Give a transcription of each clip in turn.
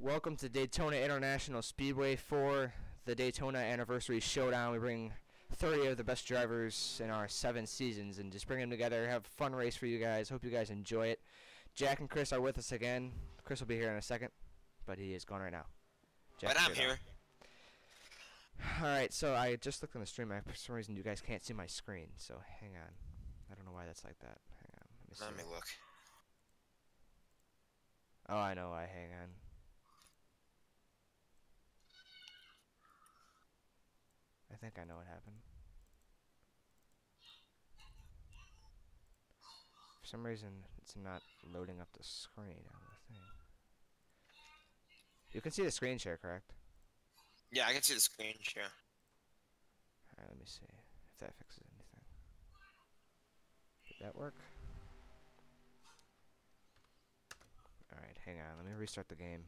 Welcome to Daytona International Speedway for the Daytona Anniversary Showdown. We bring 30 of the best drivers in our 7 seasons and just bring them together, have a fun race for you guys. Hope you guys enjoy it. Jack and Chris are with us again. Chris will be here in a second, but he is gone right now. But I'm here. Alright, so I just looked on the stream. For some reason you guys can't see my screen, so hang on. I don't know why that's like that. Hang on. Let me look. Oh, I know why. Hang on. I think I know what happened. For some reason, it's not loading up the screen on the thing. You can see the screen share, correct? Yeah, I can see the screen share. Alright, let me see if that fixes anything. Did that work? Alright, hang on. Let me restart the game.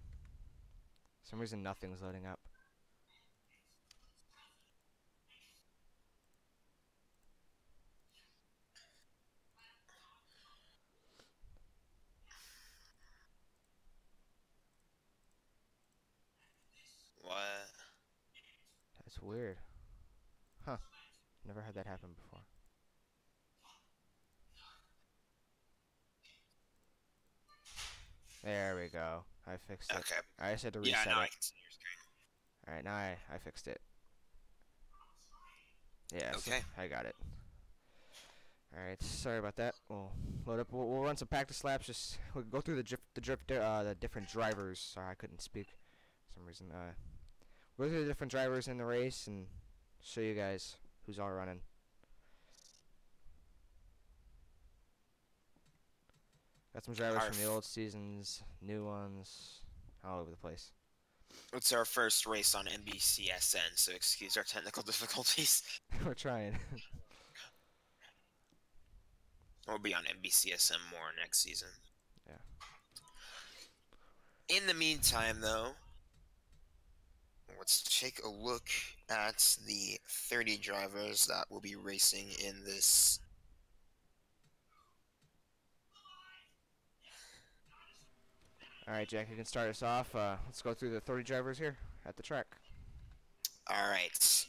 For some reason, nothing's loading up. What? That's weird. Huh. Never had that happen before. There we go. I fixed it. Okay. I just had to reset yeah, now I it. can see your screen. Alright, now I fixed it. Yeah, Okay. so I got it. Alright, sorry about that. We'll load up. We'll run some practice laps. We'll go through the different drivers. Sorry, I couldn't speak for some reason. We'll go through the different drivers in the race and show you guys who's all running. Got some drivers from the old seasons, new ones, all over the place. It's our first race on NBCSN, so excuse our technical difficulties. We're trying. We'll be on NBCSN more next season. Yeah. In the meantime, though, let's take a look at the 30 drivers that will be racing in this. Alright, Jack, you can start us off. Let's go through the 30 drivers here at the track. Alright.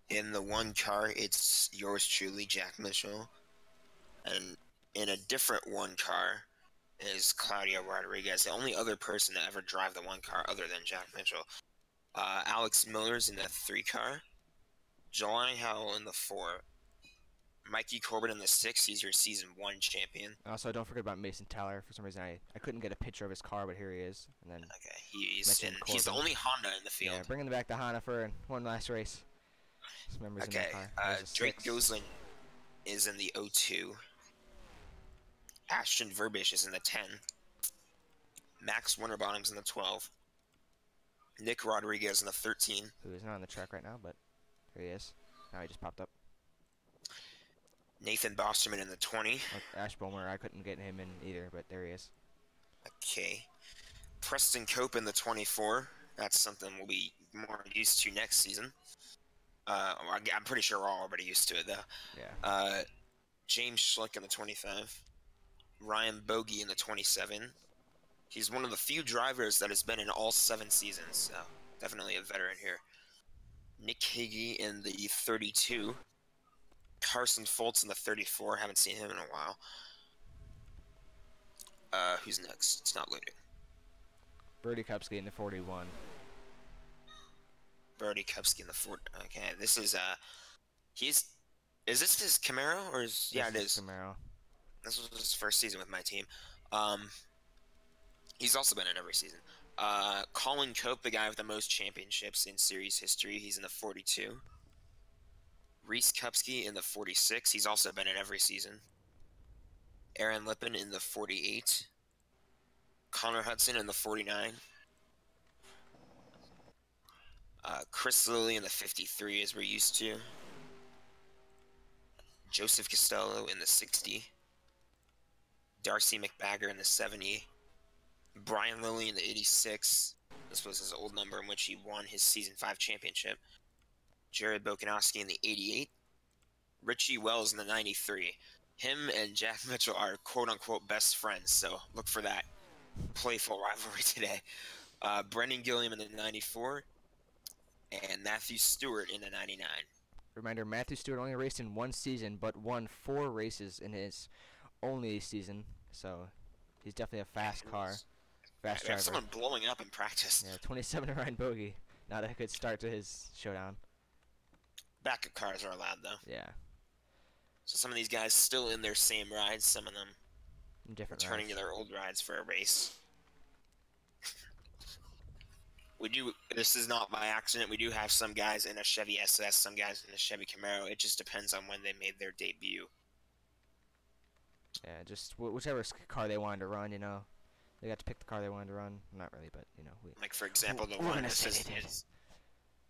In the one car, it's yours truly, Jack Mitchell. And in a different one car is Claudia Rodriguez, the only other person to ever drive the one car other than Jack Mitchell. Alex Miller's in the 3 car. Jelani Howell in the 4. Mikey Corbin in the 6. He's your season 1 champion. Also, don't forget about Mason Tyler. For some reason, I couldn't get a picture of his car, but here he is. And then okay, he's the only Honda in the field. Yeah, bringing back the Honda for one last race. Members in that car. Drake Gosling is in the 02. Ashton Verbish is in the 10. Max Winterbottom's in the 12. Nick Rodriguez in the 13. Who is not on the track right now, but here he is. Now he just popped up. Nathan Bosterman in the 20. Ash Bomer, I couldn't get him in either, but there he is. Okay. Preston Cope in the 24. That's something we'll be more used to next season. I'm pretty sure we're all already used to it, though. Yeah. James Schlick in the 25. Ryan Bogey in the 27. He's one of the few drivers that has been in all 7 seasons, so definitely a veteran here. Nick Higgy in the 32. Carson Foltz in the 34. Haven't seen him in a while. Who's next? It's not loading. Brody Kupski in the 41. Brody Kupski in the 40. Okay, this is is this his Camaro or is yeah it is Camaro. This was his first season with my team. He's also been in every season. Colin Cope, the guy with the most championships in series history, he's in the 42. Reese Kupski in the 46. He's also been in every season. Aaron Lippin in the 48. Connor Hudson in the 49. Chris Lilly in the 53, as we're used to. Joseph Costello in the 60. Darcy McBagger in the 70. Brian Lilly in the 86. This was his old number in which he won his Season 5 championship. Jared Bokanowski in the 88. Richie Wells in the 93. Him and Jack Mitchell are quote-unquote best friends, so look for that playful rivalry today. Brendan Gilliam in the 94, and Matthew Stewart in the 99. Reminder, Matthew Stewart only raced in one season, but won 4 races in his only season. So he's definitely a fast car, fast We have driver. someone blowing up in practice. Yeah, 27 to Ryan Bogey. Not a good start to his showdown. Backup cars are allowed, though. Yeah. So some of these guys still in their same rides, some of them Different returning to rides. their old rides for a race. This is not by accident. We do have some guys in a Chevy SS, some guys in a Chevy Camaro. It just depends on when they made their debut. Yeah, just whichever car they wanted to run, you know. They got to pick the car they wanted to run. Not really, but, you know. Like, for example, the we're one gonna say they did.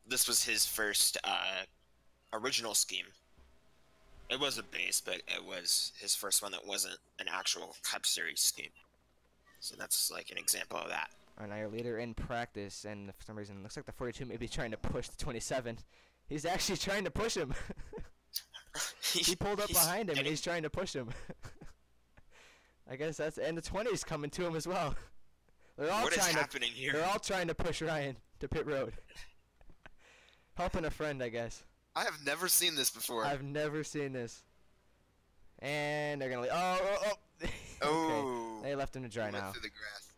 this was his first original scheme. It was a base, but it was his first one that wasn't an actual Cup Series scheme. So that's like an example of that. And our leader in practice, and for some reason, it looks like the 42 may be trying to push the 27. He's actually trying to push him. He pulled up behind him, and he's trying to push him. I guess that's, and the 20's coming to him as well. What is happening here? They're all trying to push Ryan to pit road. Helping a friend, I guess. I have never seen this before. I've never seen this. And they're gonna leave. Oh. Oh. Okay. They left him to dry now. Through the grass.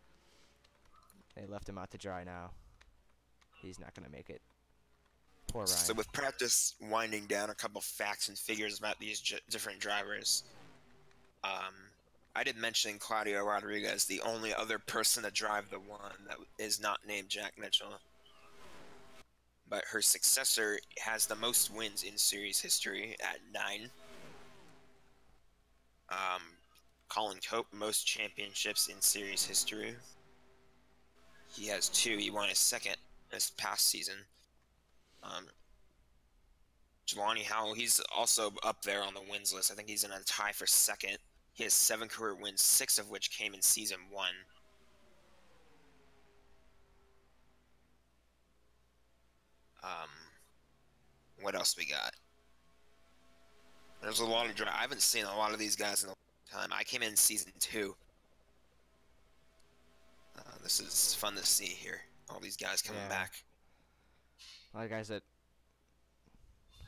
They left him out to dry now. He's not gonna make it. Poor Ryan. So with practice winding down, a couple facts and figures about these different drivers. I did mention Claudia Rodriguez, the only other person to drive the one that is not named Jack Mitchell. But her successor has the most wins in series history at 9. Colin Cope, most championships in series history. He has 2. He won his second this past season. Jelani Howell, he's also up there on the wins list. I think he's in a tie for second. He has 7 career wins, 6 of which came in season 1. What else we got? There's a lot of I haven't seen a lot of these guys in a long time. I came in season 2. This is fun to see here. All these guys coming back. A lot of guys that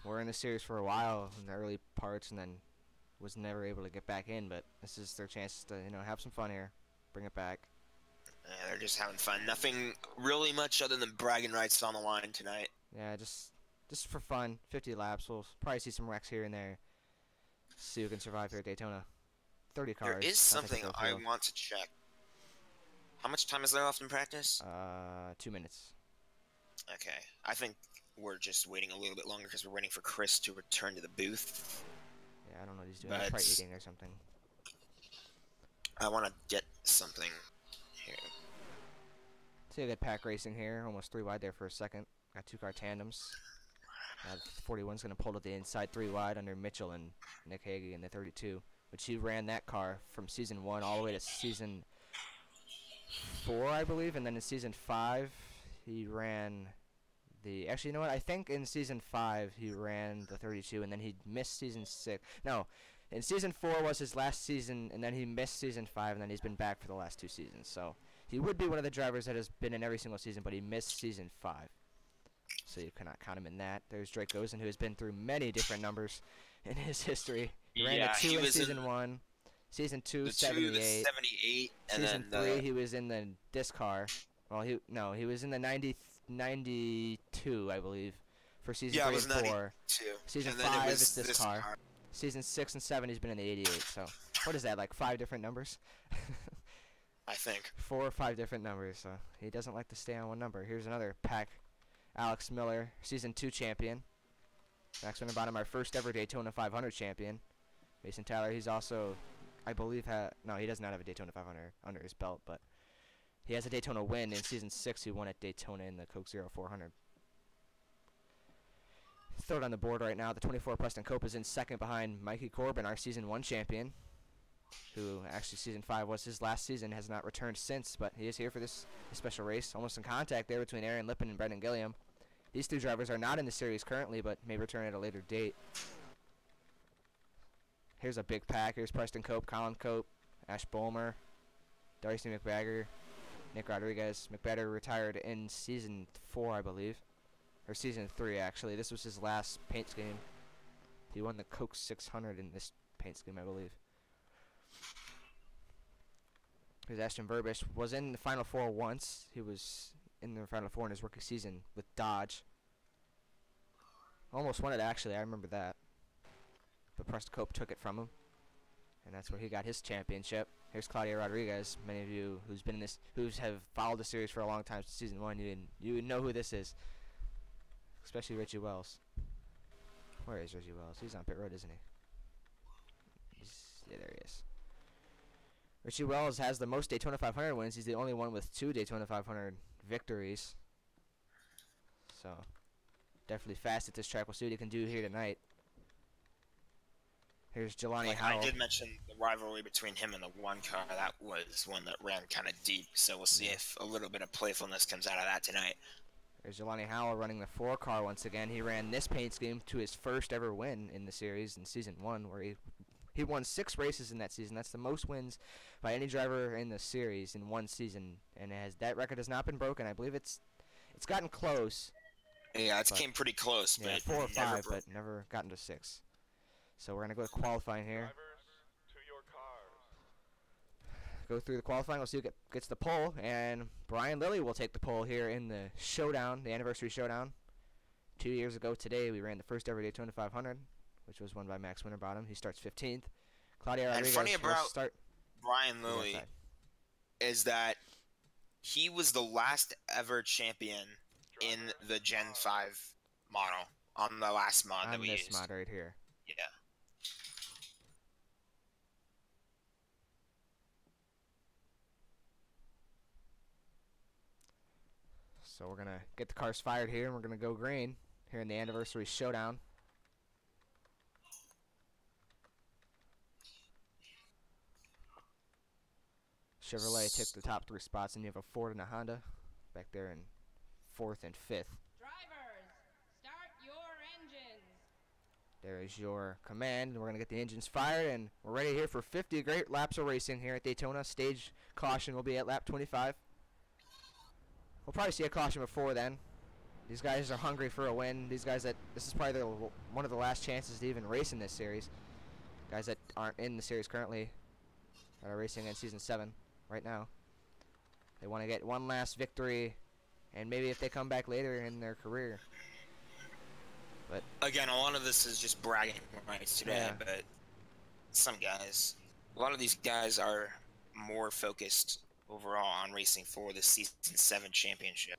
were in the series for a while in the early parts and then was never able to get back in, but this is their chance to, you know, have some fun here. Bring it back. Yeah, they're just having fun. Nothing really much other than bragging rights on the line tonight. Yeah, just for fun. 50 laps. We'll probably see some wrecks here and there. See who can survive here at Daytona. 30 cars. There is something I want to check. How much time is there left in practice? 2 minutes. Okay. I think we're just waiting a little bit longer because we're waiting for Chris to return to the booth. Yeah, I don't know what he's doing. He's probably eating or something. I want to get something here. See a good pack racing here. Almost 3 wide there for a second. Got 2-car tandems. 41's going to pull to the inside 3 wide under Mitchell and Nick Hagee in the 32, which he ran that car from season 1 all the way to season 4, I believe, and then in season 5 he ran the, actually, you know what, I think in season 5 he ran the 32 and then he missed season 6. No, in season 4 was his last season and then he missed season 5 and then he's been back for the last 2 seasons. So he would be one of the drivers that has been in every single season, but he missed season 5. So you cannot count him in that. There's Drake Gozen, who has been through many different numbers in his history. He ran the 2 in season 1. Season 2, 78. 78. And season then 3, he was in this car. Well, he was in the 92, I believe, for season 3 and 4. Season 5 is this car. Season 6 and 7, he's been in the 88. So what is that, like 5 different numbers? I think 4 or 5 different numbers. So he doesn't like to stay on one number. Here's another pack. Alex Miller, season 2 champion. Max Winterbottom, our first ever Daytona 500 champion. Mason Tyler, he's also, I believe, no, he does not have a Daytona 500 under his belt, but he has a Daytona win in season 6. He won at Daytona in the Coke Zero 400. Third on the board right now, the 24 Preston Cope is in second behind Mikey Corbin, our season 1 champion, who actually season 5 was his last season, has not returned since, but he is here for this special race. Almost in contact there between Aaron Lippin and Brendan Gilliam. These 2 drivers are not in the series currently, but may return at a later date. Here's a big pack. Here's Preston Cope, Colin Cope, Ash Bolmer, Darcy McBagger, Nick Rodriguez. McBatter retired in season 4, I believe. Or season 3, actually. This was his last paint scheme. He won the Coke 600 in this paint scheme, I believe. Because Ashton Verbish was in the Final Four once. He was in the Final Four in his rookie season with Dodge. Almost won it, actually. I remember that. But Preston Cope took it from him. And that's where he got his championship. Here's Claudio Rodriguez. Many of you who have followed the series for a long time since season 1, you know who this is. Especially Richie Wells. Where is Richie Wells? He's on pit road, isn't he? Yeah, there he is. Richie Wells has the most Daytona 500 wins. He's the only one with 2 Daytona 500 victories. So, definitely fast at this track. We'll see what he can do here tonight. Here's Jelani Howell. I did mention the rivalry between him and the 1 car. That was one that ran kind of deep. So we'll see if a little bit of playfulness comes out of that tonight. There's Jelani Howell running the 4 car once again. He ran this paint scheme to his first ever win in the series in season 1, where he won 6 races in that season. That's the most wins by any driver in the series in one season, and that record has not been broken. I believe it's gotten close. Yeah, it came pretty close, but 4 or 5, but never gotten to 6. So we're gonna go to qualifying here. Go through the qualifying. We'll see who gets the pole, and Brian Lilly will take the pole here in the showdown, the Anniversary Showdown. 2 years ago today, we ran the first ever Daytona 500, which was won by Max Winterbottom. He starts 15th. Claudio Rodriguez funny about start. Brian Lilly is that he was the last ever champion in the Gen 5 model on the last mod that we used. On this mod right here. Yeah. So we're going to get the cars fired here, and we're going to go green here in the Anniversary Showdown. Chevrolet took the top 3 spots, and you have a Ford and a Honda back there in 4th and 5th. Drivers, start your engines. There is your command, and we're going to get the engines fired, and we're ready here for 50 great laps of racing here at Daytona. Stage caution will be at lap 25. We'll probably see a caution before then. These guys are hungry for a win. These guys this is probably one of the last chances to even race in this series. Guys that aren't in the series currently, that are racing in Season 7 right now. They want to get one last victory, and maybe if they come back later in their career. But again, a lot of this is just bragging rights today, Yeah. but a lot of these guys are more focused overall on racing for the Season 7 championship.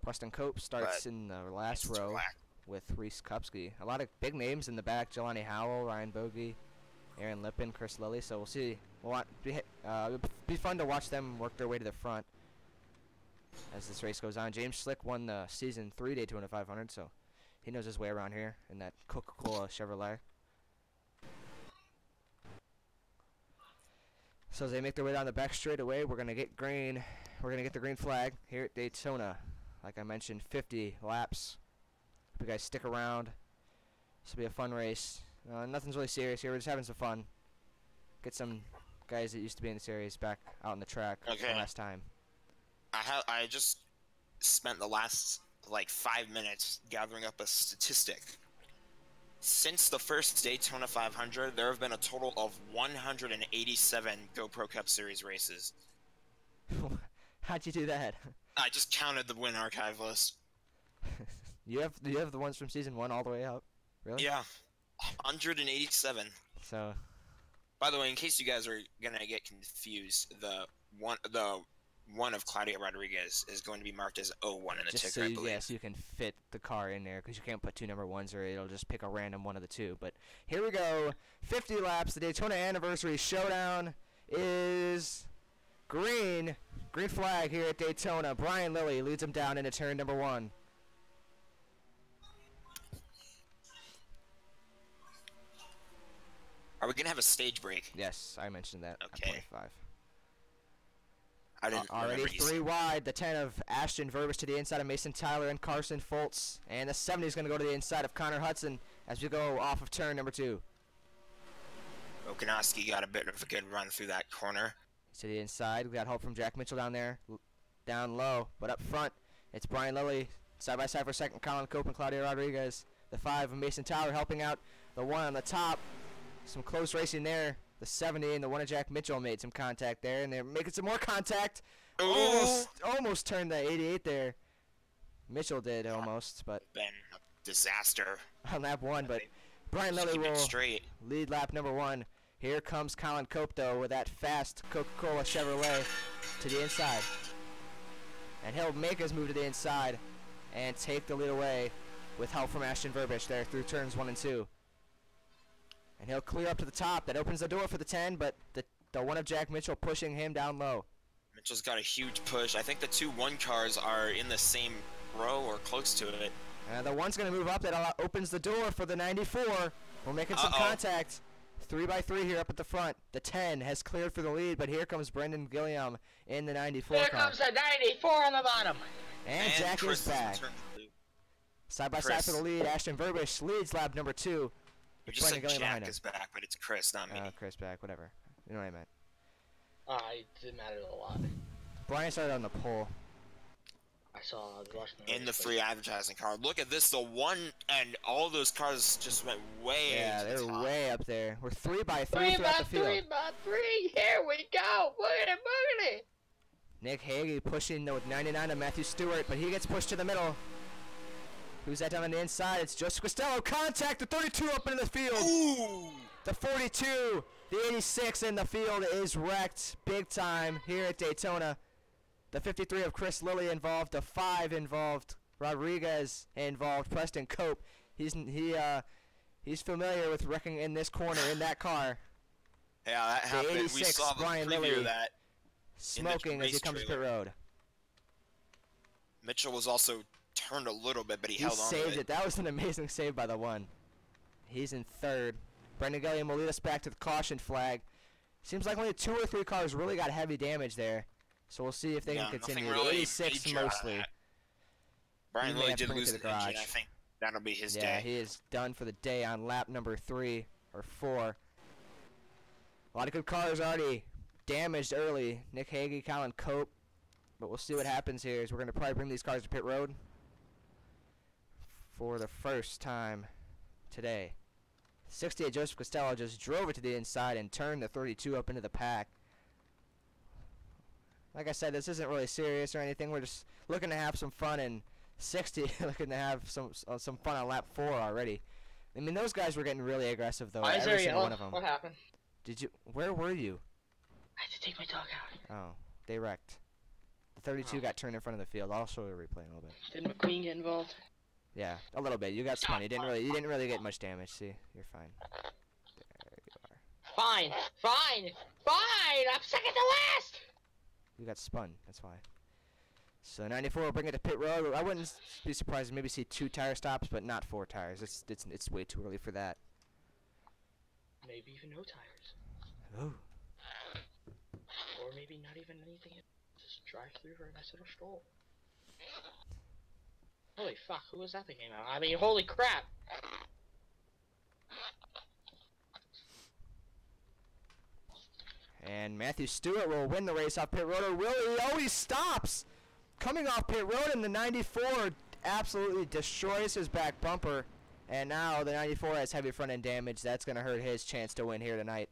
Preston Cope starts in the last row with Reese Kupski. A lot of big names in the back: Jelani Howell, Ryan Bogey, Aaron Lippin, Chris Lilly. So we'll see. It'll be fun to watch them work their way to the front as this race goes on. James Slick won the Season 3 Daytona 500, so he knows his way around here in that Coca-Cola Chevrolet. So as they make their way down the back straightaway, we're gonna get green. We're gonna get the green flag here at Daytona. Like I mentioned, 50 laps. Hope you guys stick around. This will be a fun race. Nothing's really serious here. We're just having some fun. Get some guys that used to be in the series back out on the track for the last time. I just spent the last like 5 minutes gathering up a statistic. Since the first Daytona 500, there have been a total of 187 GoPro Cup Series races. How'd you do that? I just counted the win archive list. You have the ones from Season 1 all the way up? Really? Yeah, 187. So, by the way, in case you guys are gonna get confused, the one of Claudio Rodriguez is going to be marked as 01 in the just ticker, so I believe. yes, you can fit the car in there, because you can't put 2 number 1s or it'll just pick a random one of the 2. But here we go, 50 laps. The Daytona Anniversary Showdown is green. Green flag here at Daytona. Brian Lilly leads him down into turn number 1. Are we gonna have a stage break? Yes, I mentioned that. Okay. 25. I didn't Already remember you 3 wide. The 10 of Ashton Verbish to the inside of Mason Tyler and Carson Foltz. And the 70 is going to go to the inside of Connor Hudson as we go off of turn number 2. Okanowski got a bit of a good run through that corner. To the inside. We got help from Jack Mitchell down there. down low. But up front, it's Brian Lilly. Side by side for second, Colin Cope and Claudio Rodriguez. The 5 of Mason Tyler helping out. The 1 on the top. Some close racing there. The 70 and the 1 of Jack Mitchell made some contact there, and they're making some more contact. Almost turned the 88 there. Mitchell did almost, but Been a disaster. on lap 1. But Brian Just Lilly keep it will straight. lead lap number 1. Here comes Colin Cope, though, with that fast Coca-Cola Chevrolet to the inside. And he'll make his move to the inside and take the lead away with help from Ashton Verbish there through turns 1 and 2. And he'll clear up to the top. That opens the door for the 10, but the 1 of Jack Mitchell pushing him down low. Mitchell's got a huge push. I think the 2 1 cars are in the same row or close to it. The 1's going to move up. That opens the door for the 94. We're making some contact. 3 by 3 here up at the front. The 10 has cleared for the lead, but here comes Brendan Gilliam in the 94 Here car. comes the 94 on the bottom. And Jack Chris is back. Side by side for the lead. Ashton Verbish leads lap number 2. You just said Brendan Gilliam behind Jack him. is back, but it's Chris, not me. Chris back, whatever. You know what I meant. It didn't matter a lot. Brian started on the pole. I saw the Russian In the free advertising car. Look at this, the 1 and all those cars just went way Yeah, to the they're top. way up there. We're 3 by 3 3 throughout by the field. 3 by 3. Here we go. Boogity boogity. Nick Hagee pushing with 99 to Matthew Stewart, but he gets pushed to the middle. Who's that down on the inside? It's Joseph Costello. Contact, the 32 up into the field. Ooh! The 42, the 86 in the field is wrecked big time here at Daytona. The 53 of Chris Lilly involved, the 5 involved, Rodriguez involved, Preston Cope. He's familiar with wrecking in this corner in that car. Yeah, that happened. We 86, saw the Brian preview Lilly. of that. Smoking as he race comes to pit trailer. road. Mitchell was also turned a little bit, but he He held on to saved it. it. That was an amazing save by the 1. He's in 3rd. Brendan Gilliam will lead us back to the caution flag. Seems like only 2 or 3 cars really got heavy damage there. So we'll see if they can continue. Nothing really 86 major out of mostly. that. Brian may Lilly have to did bring it lose to the the engine. garage. I think that'll be his Yeah, day. he is done for the day on lap number 3 or 4. A lot of good cars already damaged early. Nick Hagee, Colin Cope. But we'll see what happens here. Is we're going to probably bring these cars to pit road for the first time today. 68 Joseph Costello just drove it to the inside and turned the 32 up into the pack. Like I said, this isn't really serious or anything. We're just looking to have some fun, and 60 looking to have some fun on lap 4 already. I mean, those guys were getting really aggressive though. Why is Every there single yellow? one of them. What happened? Did you? Where were you? I had to take my dog out. Oh, they wrecked. The 32 got turned in front of the field. I'll show you a replay in a little bit. Did McQueen get involved? Yeah, a little bit. You got spun. You didn't really get much damage. See, you're fine. There you are. Fine. I'm second to last. You got spun. That's why. So 94 will bring it to pit road. I wouldn't be surprised to maybe see 2 tire stops, but not 4 tires. It's way too early for that. Maybe even no tires. Oh. Or maybe not even anything. Just drive through for a nice little stroll. Holy fuck, who was that that came out? I mean, holy crap! And Matthew Stewart will win the race off pit road. Or will he? Oh, he stops! Coming off pit road, and the 94 absolutely destroys his back bumper. And now the 94 has heavy front end damage. That's going to hurt his chance to win here tonight.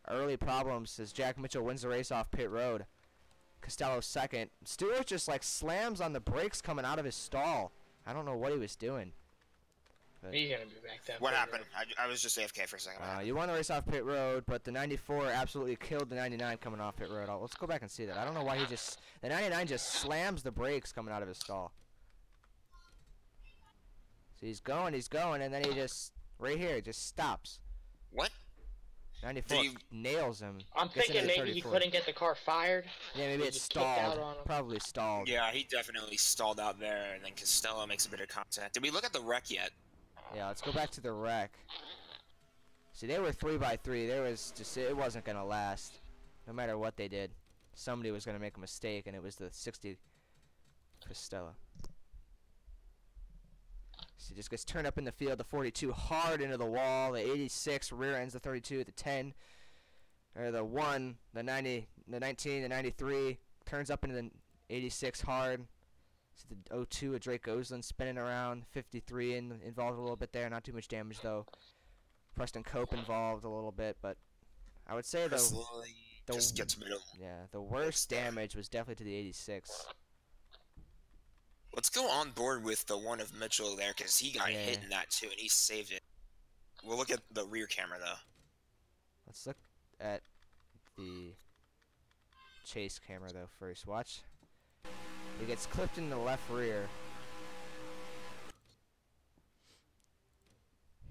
Early problems as Jack Mitchell wins the race off pit road. Costello second. Stewart just like slams on the brakes coming out of his stall. I don't know what he was doing. He's gonna be back down. What happened? I was just AFK for a second. You won the race off pit road, but the 94 absolutely killed the 99 coming off pit road. Let's go back and see that. I don't know why the 99 just slams the brakes coming out of his stall. So he's going, and then he just, right here, just stops. What? 94 nails him. I'm gets into thinking the maybe he 34. couldn't get the car fired. Yeah, maybe He it's just kicked out stalled. on him. Probably stalled. Yeah, he definitely stalled out there, and then Costello makes a bit of contact. Did we look at the wreck yet? Yeah, let's go back to the wreck. See, they were 3 by 3. There was just, it wasn't gonna last. No matter what they did, somebody was gonna make a mistake, and it was the 60 Costello. So he just gets turned up in the field. The 42 hard into the wall. The 86 rear ends the 32. The 10, or the 1, the 90, the 19, the 93 turns up into the 86 hard. See the 02 of Drake Gosling spinning around. 53 involved a little bit there. Not too much damage though. Preston Cope involved a little bit, but I would say Chris the Lilly just gets middle. the worst damage was definitely to the 86. Let's go on board with the one of Mitchell there, because he got Yeah. hit in that too, and he saved it. We'll look at the rear camera though. Let's look at the chase camera though first. Watch. He gets clipped in the left rear.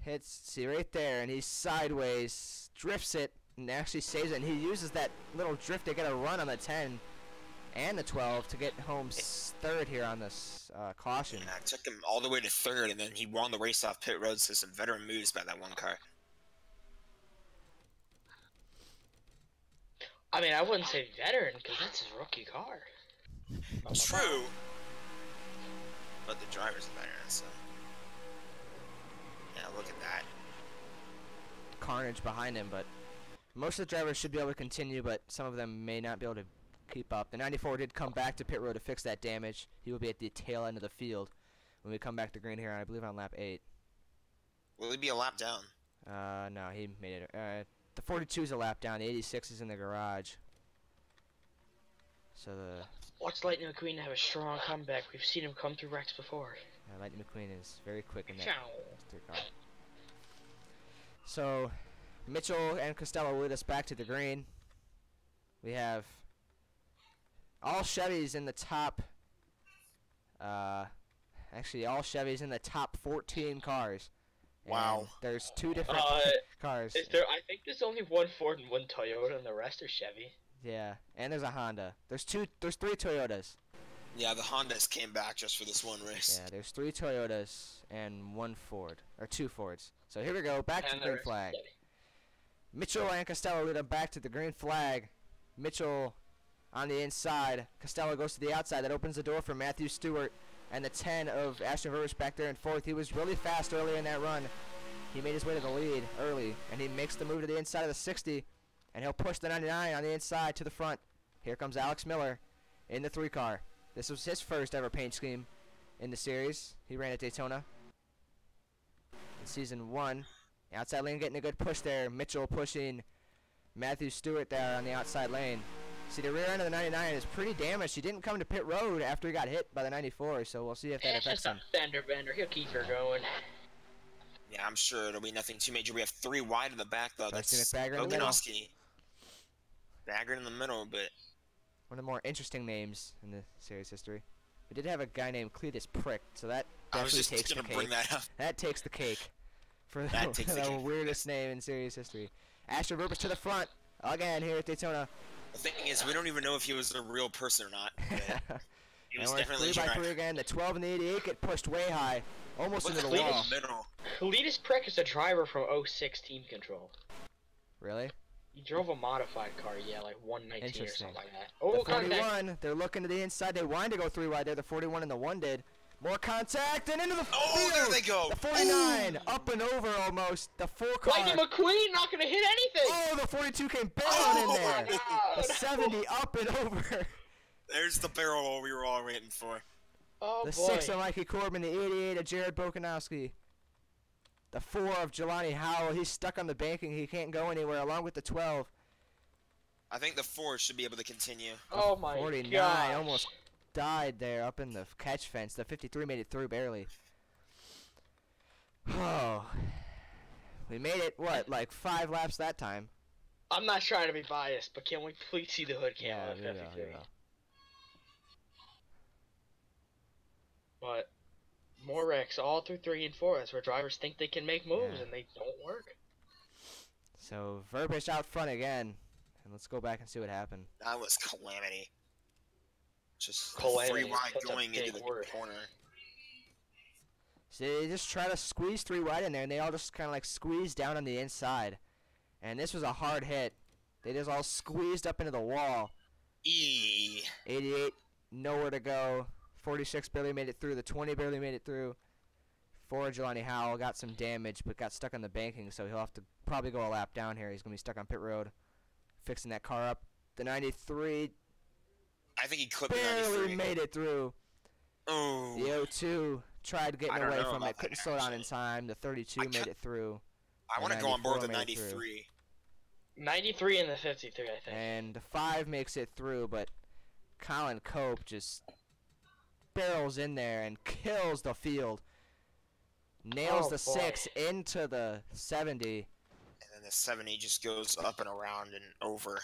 Hits, see right there, and he's sideways, drifts it, and actually saves it. And he uses that little drift to get a run on the 10 and the 12 to get home third here on this caution. Yeah, it took him all the way to third, and then he won the race off pit road, so some veteran moves by that one car. I mean, I wouldn't say veteran, because that's his rookie car. True. But the driver's a veteran, so. Yeah, look at that. Carnage behind him, but most of the drivers should be able to continue, but some of them may not be able to keep up. The 94 did come back to pit road to fix that damage. He will be at the tail end of the field when we come back to green here, I believe on lap 8. Will he be a lap down? No, he made it. The 42 is a lap down. The 86 is in the garage. So the Watch Lightning McQueen have a strong comeback. We've seen him come through wrecks before. Lightning McQueen is very quick in that Chow. car. So Mitchell and Costello lead us back to the green. We have all Chevys in the top. Actually, all Chevys in the top 14 cars. Wow. And there's 2 different cars. Is there? I think there's only one Ford and one Toyota, and the rest are Chevy. Yeah, and there's a Honda. There's 3 Toyotas. Yeah, the Hondas came back just for this one race. Yeah, there's 3 Toyotas and 1 Ford, or 2 Fords. So here we go, back to And the the green rest flag. are Chevy. Mitchell and Costello lead them back to the green flag. Mitchell on the inside. Costello goes to the outside. That opens the door for Matthew Stewart and the 10 of Ashton Vervis back there in 4th. He was really fast earlier in that run. He made his way to the lead early, and he makes the move to the inside of the 60, and he'll push the 99 on the inside to the front. Here comes Alex Miller in the 3 car. This was his first ever paint scheme in the series. He ran at Daytona in season 1. Outside lane getting a good push there. Mitchell pushing Matthew Stewart there on the outside lane. See, the rear end of the 99 is pretty damaged. He didn't come to pit road after he got hit by the 94, so we'll see if that It's affects just him. a fender bender. He'll keep her going. Yeah, I'm sure it'll be nothing too major. We have 3 wide in the back, though. Dusty That's McBaggert in the middle. Oganowski. Baggert in the middle, but One of the more interesting names in the series history. We did have a guy named Cletus Prick, so that I was definitely just takes the going to cake. bring that up. That takes the cake for That takes the the cake. weirdest name in series history. Ashton Vervis to the front again here at Daytona. The thing is, we don't even know if he was a real person or not. But he was And we're definitely 3 by trying. 3 again. The 12 and the 88 get pushed way high, almost Look into at the the wall. middle. Cletus Prick is a driver from 06 Team Control. Really? He drove a modified car, yeah, like 119 or Interesting. something like that. The Oh, contact! 41, they're looking to the inside. They wanted to go 3 wide there. The 41 and the 1 did. More contact and into the Oh, field. there they go. The 49 up and over almost. The 4 car. Lightning McQueen not gonna hit anything! Oh, the 42 came barreling Oh, in there. my The God. 70 up and over. There's the barrel we were all waiting for. Oh The boy. 6 of Mikey Corbin, the 88 of Jared Bokanowski. The 4 of Jelani Howell. He's stuck on the banking. He can't go anywhere, along with the 12. I think the 4 should be able to continue. Oh my 49 god. almost died there up in the catch fence. The 53 made it through barely. Oh. We made it, what, like 5 laps that time? I'm not trying to be biased, but can we please see the hood cam of we will, FF3? we will. But more wrecks all through 3 and 4. That's where drivers think they can make moves Yeah. and they don't work. So Verbish out front again. And let's go back and see what happened. That was calamity. Just Calamity 3 is wide such a going into big the word. corner. So they just try to squeeze 3 wide in there, and they all just kind of like squeeze down on the inside. And this was a hard hit. They just all squeezed up into the wall. 88, nowhere to go. 46 barely made it through. The 20 barely made it through. 4, Jelani Howell got some damage, but got stuck on the banking, so he'll have to probably go a lap down here. He's going to be stuck on pit road, fixing that car up. The 93, I I think he clipped the barely 93. made it through. Oh. The 02 tried getting I don't away know from about it, that, couldn't slow down in actually. time. The 32 I made ca- it through. I want to go on 94 board with the made it through. 93. 93 and the 53, I think. And the 5 makes it through, but Colin Cope just barrels in there and kills the field. Nails Oh, the boy. 6 into the 70. And then the 70 just goes up and around and over.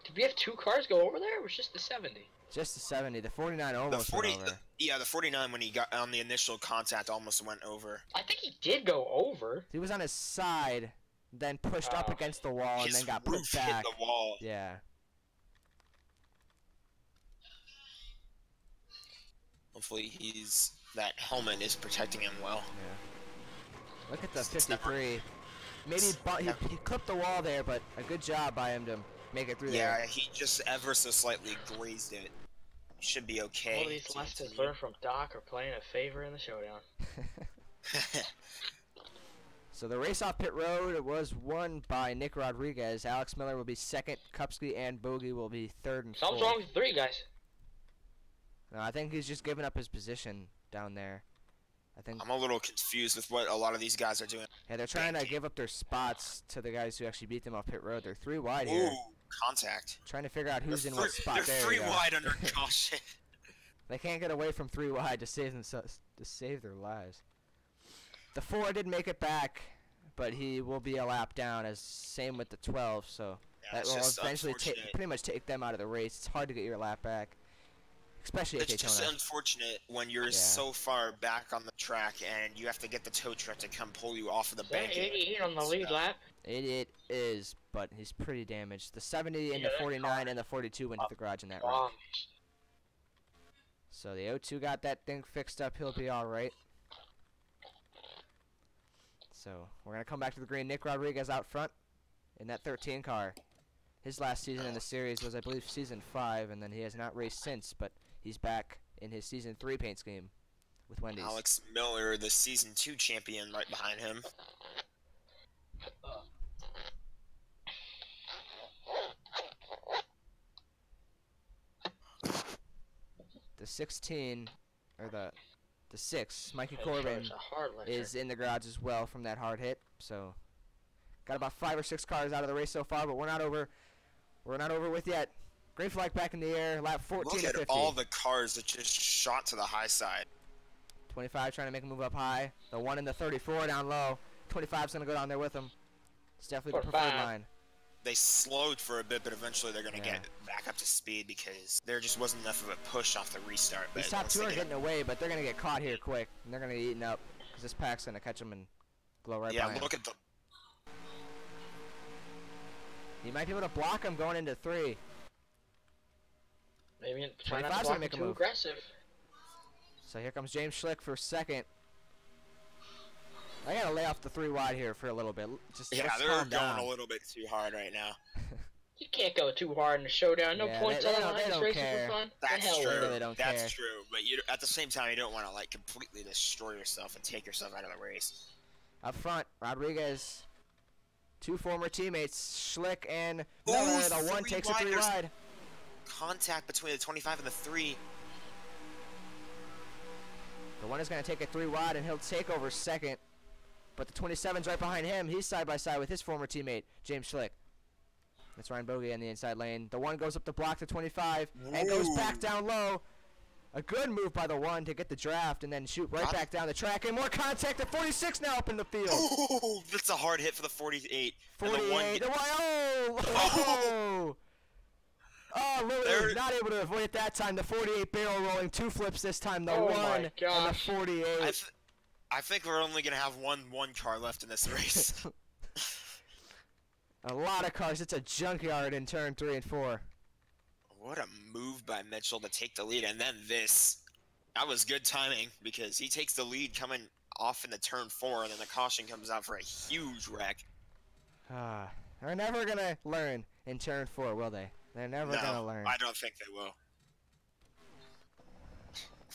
Did we have 2 cars go over there? Or was just the 70? Just the 70. The 49 The almost 40, went over. yeah, the 49 when he got on the initial contact almost went over. I think he did go over. He was on his side, then pushed up Oh. against the wall, and His then got put roof hit back. the wall. Yeah. Hopefully that helmet is protecting him well. Yeah. Look at the It's never- 53. Maybe he clipped the wall there, but a good job by him to make it through Yeah, there. he just ever so slightly grazed it. Should be okay. All these to lessons continue. learned from Doc are playing a favor in the showdown. So the race off pit road was won by Nick Rodriguez. Alex Miller will be second. Kupski and Bogey will be third and Something's fourth. wrong with 3, guys. No, I think he's just giving up his position down there. I think I'm a little confused with what a lot of these guys are doing. yeah, they're trying to give up their spots to the guys who actually beat them off pit road. They're 3 wide here. Ooh, contact. Trying to figure out who's They're in what spot. They're There three we go. wide under caution. They can't get away from 3 wide to save themselves, to save their lives. The 4 did make it back, but he will be a lap down. As same with the 12, so Yeah, that it's will just eventually unfortunate. pretty much take them out of the race. It's hard to get your lap back, especially at It's just Daytona. unfortunate when you're Yeah. so far back on the track and you have to get the tow truck to come pull you off of the Is that bank. 88 on the lead lap? It is, but he's pretty damaged. The 70 and Yeah, the that 49 car- and the 42 went to the garage in that wreck. Wrong. So the 02 got that thing fixed up. He'll be all right. So we're gonna come back to the green. Nick Rodriguez out front in that 13 car. His last season in the series was, I believe, season 5, and then he has not raced since. But he's back in his season 3 paint scheme with Wendy's. Alex Miller, the season 2 champion, right behind him. The 16 or the 6, Mikey That Corbin car's a hard lifter. is in the garage as well from that hard hit. So got about 5 or 6 cars out of the race so far, but we're not over. We're not over with yet. Green flag back in the air, lap 14 Look to at 50. all the cars that just shot to the high side. 25 trying to make a move up high. The 1 in the 34 down low. 25's gonna go down there with him. It's definitely the preferred 45. line. They slowed for a bit, but eventually they're going to Yeah. get back up to speed because there just wasn't enough of a push off the restart. But These top once 2 they are get- getting away, but they're gonna get caught here quick, and they're gonna get eaten up because this pack's gonna catch them and glow right yeah, by him. look at the He might be able to block him going into 3. Maybe try not 25's to gonna block make a too move. aggressive. So here comes James Schlick for second. I gotta lay off the 3 wide here for a little bit. Just yeah, let's they're calm going down. a little bit too hard right now. You can't go too hard in the showdown. No Yeah, points they on the don't- line. they This don't race is care. for fun. That's the hell true. with it. They don't That's care. true. But at the same time, you don't want to like completely destroy yourself and take yourself out of the race. Up front, Rodriguez. 2 former teammates, Schlick and Miller. Ooh, The 1 3 takes a 3 widers. wide. Contact between the 25 and the 3. The 1 is gonna take a 3 wide, and he'll take over second. But the 27's right behind him. He's side by side with his former teammate, James Schlick. That's Ryan Bogey in the inside lane. The 1 goes up the block to 25 and goes back Ooh. down low. A good move by the 1 to get the draft and then shoot right Not- back down the track. And more contact at 46 now up in the field. Ooh, that's a hard hit for the 48. And the 48. one, Oh! Oh, Lily There- was not able to avoid it that time. The 48 barrel rolling 2 flips this time. The Oh 1 my and the gosh. 48. I think we're only gonna have one car left in this race. A lot of cars. It's a junkyard in turn 3 and 4. What a move by Mitchell to take the lead, and then this. That was good timing because he takes the lead coming off in the turn 4, and then the caution comes out for a huge wreck. They're never going to learn in turn 4, will they? They're never going to No, learn. I don't think they will.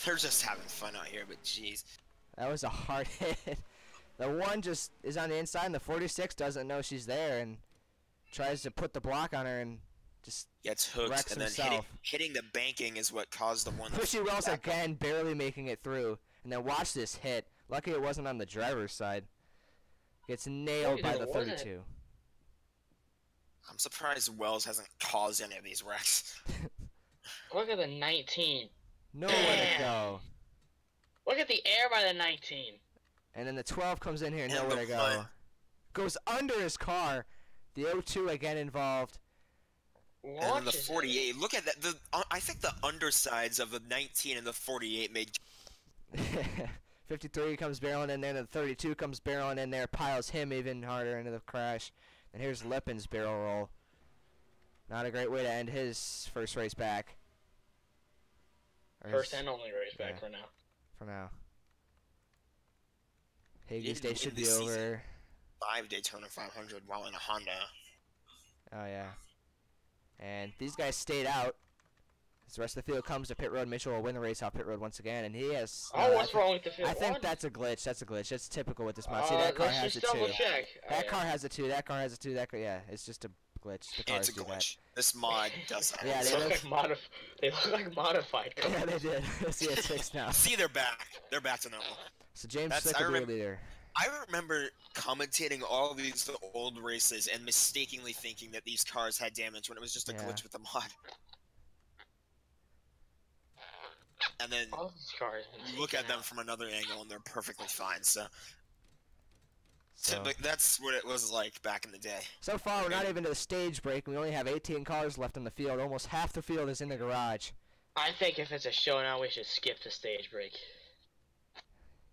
They're just having fun out here, but jeez. That was a hard hit. The 1 just is on the inside, and the 46 doesn't know she's there and tries to put the block on her and Just gets hooked, wrecks and then himself. hitting the banking is what caused the one. Bushy Wells again barely making it through. And then watch this hit. Lucky it wasn't on the driver's side. Gets nailed by the 32. I'm surprised Wells hasn't caused any of these wrecks. Look at the 19. Nowhere to go. Look at the air by the 19. And then the 12 comes in here, And nowhere the to go. one. Goes under his car. The 02 again involved. And then the 48. Look at that. I think the undersides of the 19 and the 48 made. 53 comes barreling in there, and the 32 comes barreling in there, piles him even harder into the crash. And here's Lipin's barrel roll. Not a great way to end his first race back. First and only race back for now. For now. Higgy's day should be over. 5 Daytona 500 while in a Honda. Oh, yeah. And these guys stayed out. As the rest of the field comes to pit road, Mitchell will win the race off pit road once again, and he has. What's wrong with the field? I think that's a glitch. That's a glitch. That's typical with this mod. See, that car has it too. That car has it too. That car has it too. That car, yeah, it's just a glitch. The cars It's a do glitch. that. This mod doesn't. Yeah, they look like modified cars. Yeah, they did. See, it's fixed now. See, they're back. They're back to normal. So James Slick will be your leader. I remember commentating all these old races and mistakenly thinking that these cars had damage when it was just a glitch with the mod. And then you look at them from another angle and they're perfectly fine. So that's what it was like back in the day. So far, we're not even to the stage break. We only have 18 cars left in the field. Almost half the field is in the garage. I think if it's a showdown, we should skip the stage break.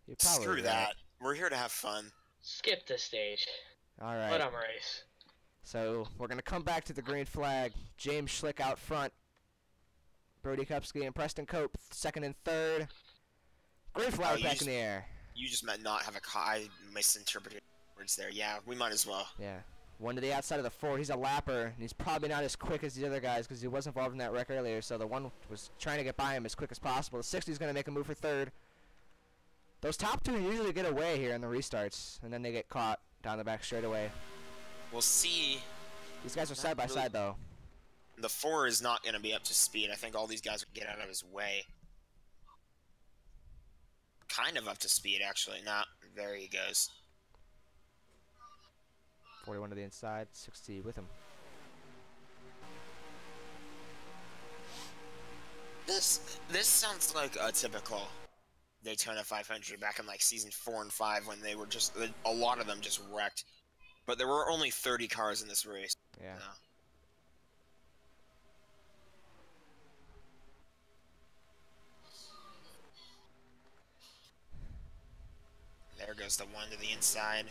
You're probably Screw right. that. We're here to have fun. Skip the stage. All right. Let them race. So we're going to come back to the green flag. James Schlick out front. Brody Kupski and Preston Cope second and third. Green flag back in the air. You just meant not have a car. I misinterpreted words there. Yeah, we might as well. Yeah. One to the outside of the 4. He's a lapper, and he's probably not as quick as the other guys because he was involved in that wreck earlier, so the one was trying to get by him as quick as possible. The 60 is going to make a move for third. Those top two usually get away here in the restarts, and then they get caught down the back straightaway. We'll see. These guys are side by side, though. The 4 is not going to be up to speed. I think all these guys will get out of his way. Kind of up to speed, actually. Not. There he goes. 41 to the inside, 60 with him. This sounds like a typical Daytona 500 back in like season 4 and 5 when they were just a lot of them just wrecked. But there were only 30 cars in this race. Yeah. There goes the one to the inside.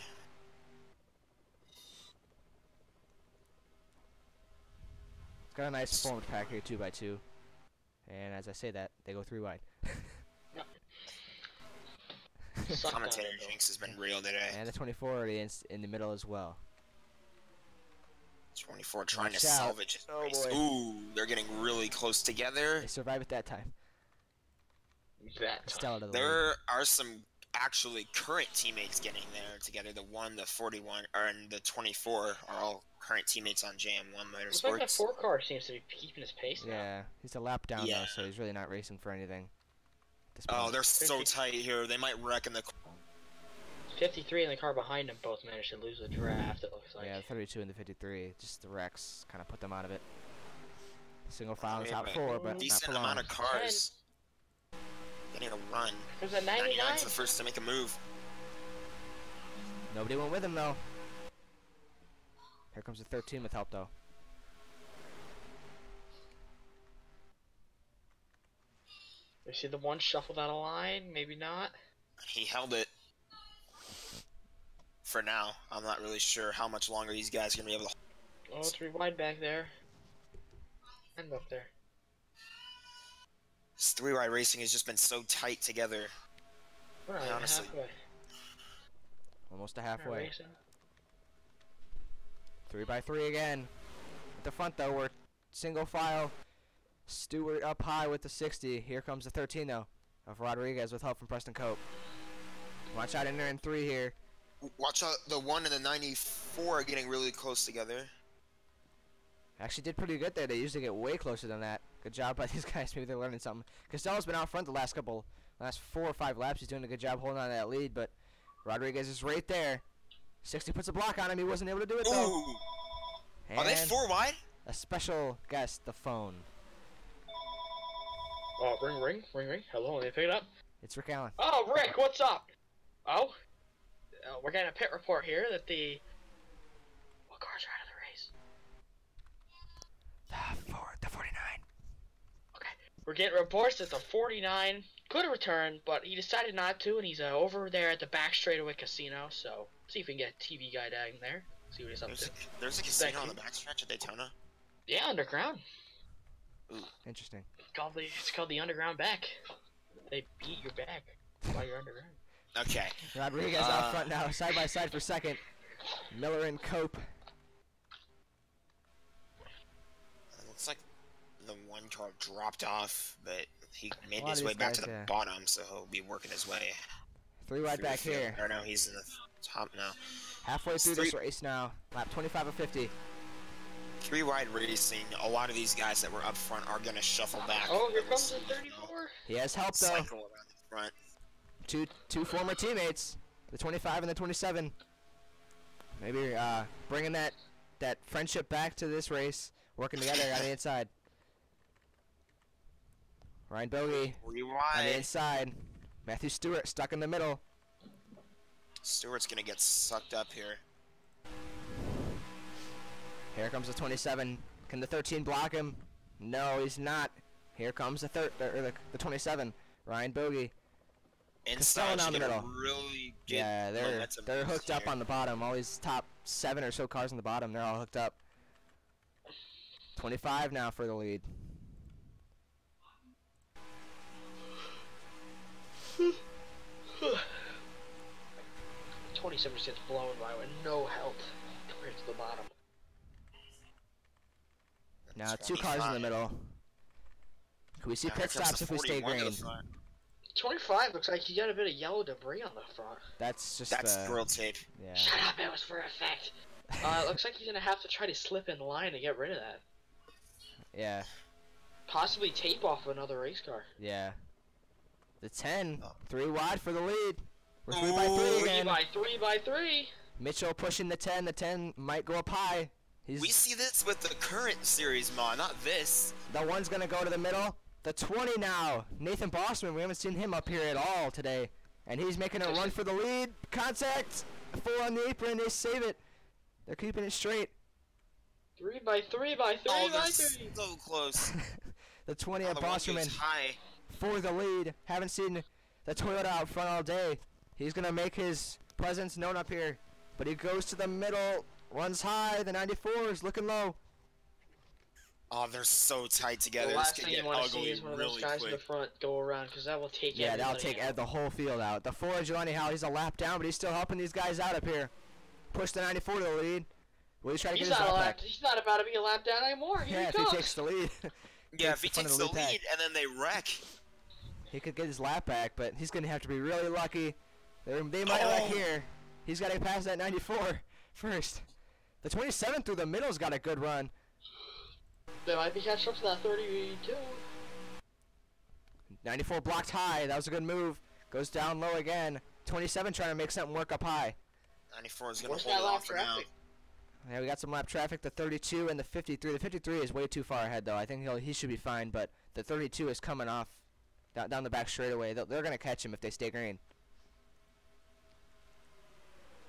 It's got a nice performance pack here, 2x2. And as I say that, they go 3 wide. Commentator Jinx has been real today. And the 24 already in the middle as well. 24 trying to salvage his race. Boy. Ooh, they're getting really close together. They survive at that time. There are some actually current teammates getting there together. The 1, the 41, and the 24 are all current teammates on JM1 Motorsports. Looks like that 4 car seems to be keeping his pace now. Yeah, he's a lap down though, so he's really not racing for anything. Oh, they're so tight here. They might wreck in the... 53 and the car behind him both managed to lose the draft, it looks like. Yeah, the 32 and the 53. Just the wrecks kind of put them out of it. Single file in top 4, but decent not for long. amount of cars getting a run. There's a 99. 99's the first to make a move. Nobody went with him, though. Here comes the 13 with help, though. We see the one shuffled out of line, maybe not. He held it. For now, I'm not really sure how much longer these guys are going to be able to... Oh, it's 3 wide back there. And up there. This 3 wide racing has just been so tight together. We're not honestly, halfway. Almost to halfway. 3x3 3x3 again. At the front, though, we're single file. Stewart up high with the 60. Here comes the 13, though, of Rodriguez with help from Preston Cope. Watch out in there in 3 here. Watch out, the 1 and the 94 are getting really close together. Actually did pretty good there. They usually get way closer than that. Good job by these guys. Maybe they're learning something. Costello's been out front the last 4 or 5 laps. He's doing a good job holding on to that lead, but Rodriguez is right there. 60 puts a block on him. He wasn't able to do it, though. Ooh. Are they 4 wide? A special guest, the phone. Oh, ring. Hello, let me pick it up. It's Rick Allen. Oh, Rick, what's up? Oh, we're getting a pit report here that what cars are out of the race? The 49. Okay, we're getting reports that the 49 could have returned, but he decided not to, and he's over there at the back straightaway casino. So see if we can get a TV guy down there. See what he's up to. There's a casino on the backstretch of Daytona. Yeah, underground. Ooh. Interesting. It's called the underground back. They beat your back while you're underground. Okay. Rodriguez out front now, side by side for second. Miller and Cope. It looks like the one car dropped off, but he made A lot his of way these back guys, to the yeah. bottom, so he'll be working his way 3 wide through back the field. here. Or no, he's in the top now. Halfway through this race now. Lap 25 of 50. 3 wide racing. A lot of these guys that were up front are gonna shuffle back. Oh, here comes the 34. He has help, though. Cycle around the front. Two former teammates, the 25 and the 27. Maybe bringing that friendship back to this race, working together on the inside. Ryan Bogey 3 on the wide. inside. Matthew Stewart stuck in the middle. Stewart's gonna get sucked up here. Here comes the 27. Can the 13 block him? No, he's not. Here comes the 27. Ryan Bogey. Inside, down the gonna middle. really get Yeah, momentum they're hooked up here. on the bottom. All these top 7 or so cars on the bottom, they're all hooked up. 25 now for the lead. Hmm. 27 gets blown by with no help compared to the bottom. Now 2 cars in the middle. Can we see Now here pit comes stops the if we stay 41 to the green? front. 25 looks like he got a bit of yellow debris on the front. That's just That's grill tape. yeah. Shut up, it was for effect. It looks like he's gonna have to try to slip in line to get rid of that. Yeah. Possibly tape off another race car. Yeah. The 10, 3 wide for the lead. We're 3 Ooh, by 3 3 again. by 3 by 3. Mitchell pushing the 10. The 10 might go up high. We see this with the current series, Ma, not this. The 1's gonna go to the middle. The 20 now. Nathan Bossman. We haven't seen him up here at all today, and he's making a run for the lead. Contact. 4 on the apron. They save it. They're keeping it straight. 3 by 3 by 3 Oh, by they're 3. so close. The 20 Oh, of the one Bosserman goes high. for the lead. Haven't seen the Toyota out front all day. He's gonna make his presence known up here, but he goes to the middle, runs high. The 94 is looking low. Oh, they're so tight together. The This last could thing get you want to see ugly is one of those really guys in the quick. front go around, because that will take Yeah, that'll everybody take out. the whole field out. The 4 of Jelani Howell, he's a lap down, but he's still helping these guys out up here. Push the 94 to the lead. Will he try to get He's his not, lap back? he's not about to be a lap down anymore. Here Yeah, he if comes. he takes the lead. Yeah, if he front of takes the the lead pack. lead and then they wreck. He could get his lap back, but he's going to have to be really lucky. They might wreck here. He's got to pass that 94 first. The 27 through the middle's got a good run. They might be catching up to that 32. 94 blocked high. That was a good move. Goes down low again. 27 trying to make something work up high. 94 is going Where's to hold that it lap off for now. traffic? Yeah, we got some lap traffic. The 32 and the 53. The 53 is way too far ahead, though. I think he should be fine, but the 32 is coming off down the back straightaway. They're going to catch him if they stay green.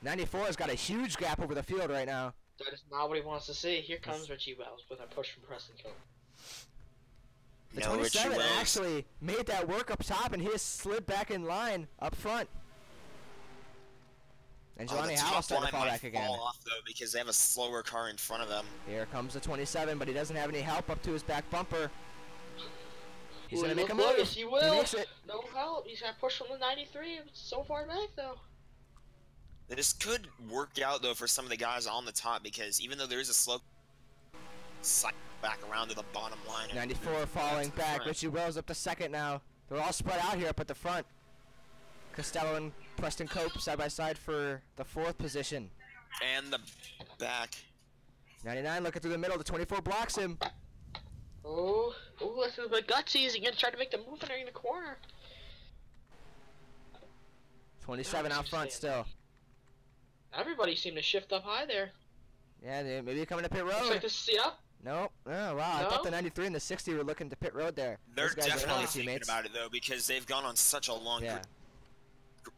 94 has got a huge gap over the field right now. That is not what he wants to see. Here comes Richie Wells with a push from Preston Cope. The No, Richie 27 Wells. actually made that work up top, and he has slid back in line up front. And Oh, Jelani the Howell top starting to line fall might back again. fall off, though, because they have a slower car in front of them. Here comes the 27, but he doesn't have any help up to his back bumper. He's Will going to he make a look move. Yes, he will. makes it. No help. He's got push from the 93. It's so far back, though. This could work out, though, for some of the guys on the top, because even though there is a slow cycle back around to the bottom line. and 94 falling to the back. front. Richie Wells up to second now. They're all spread out here up at the front. Costello and Preston Cope side by side for the 4th position. And the back. 99 looking through the middle. The 24 blocks him. Oh, listen to the gutsy. He's gonna try to make the move in the corner. 27 out front still. Everybody seemed to shift up high there. Yeah, maybe they're coming to pit Looks road. like this is the up. Nope. Oh, wow. I No? thought the 93 and the 60 were looking to pit road there. They're Those guys are definitely only thinking teammates. about it though, because they've gone on such a long. Yeah.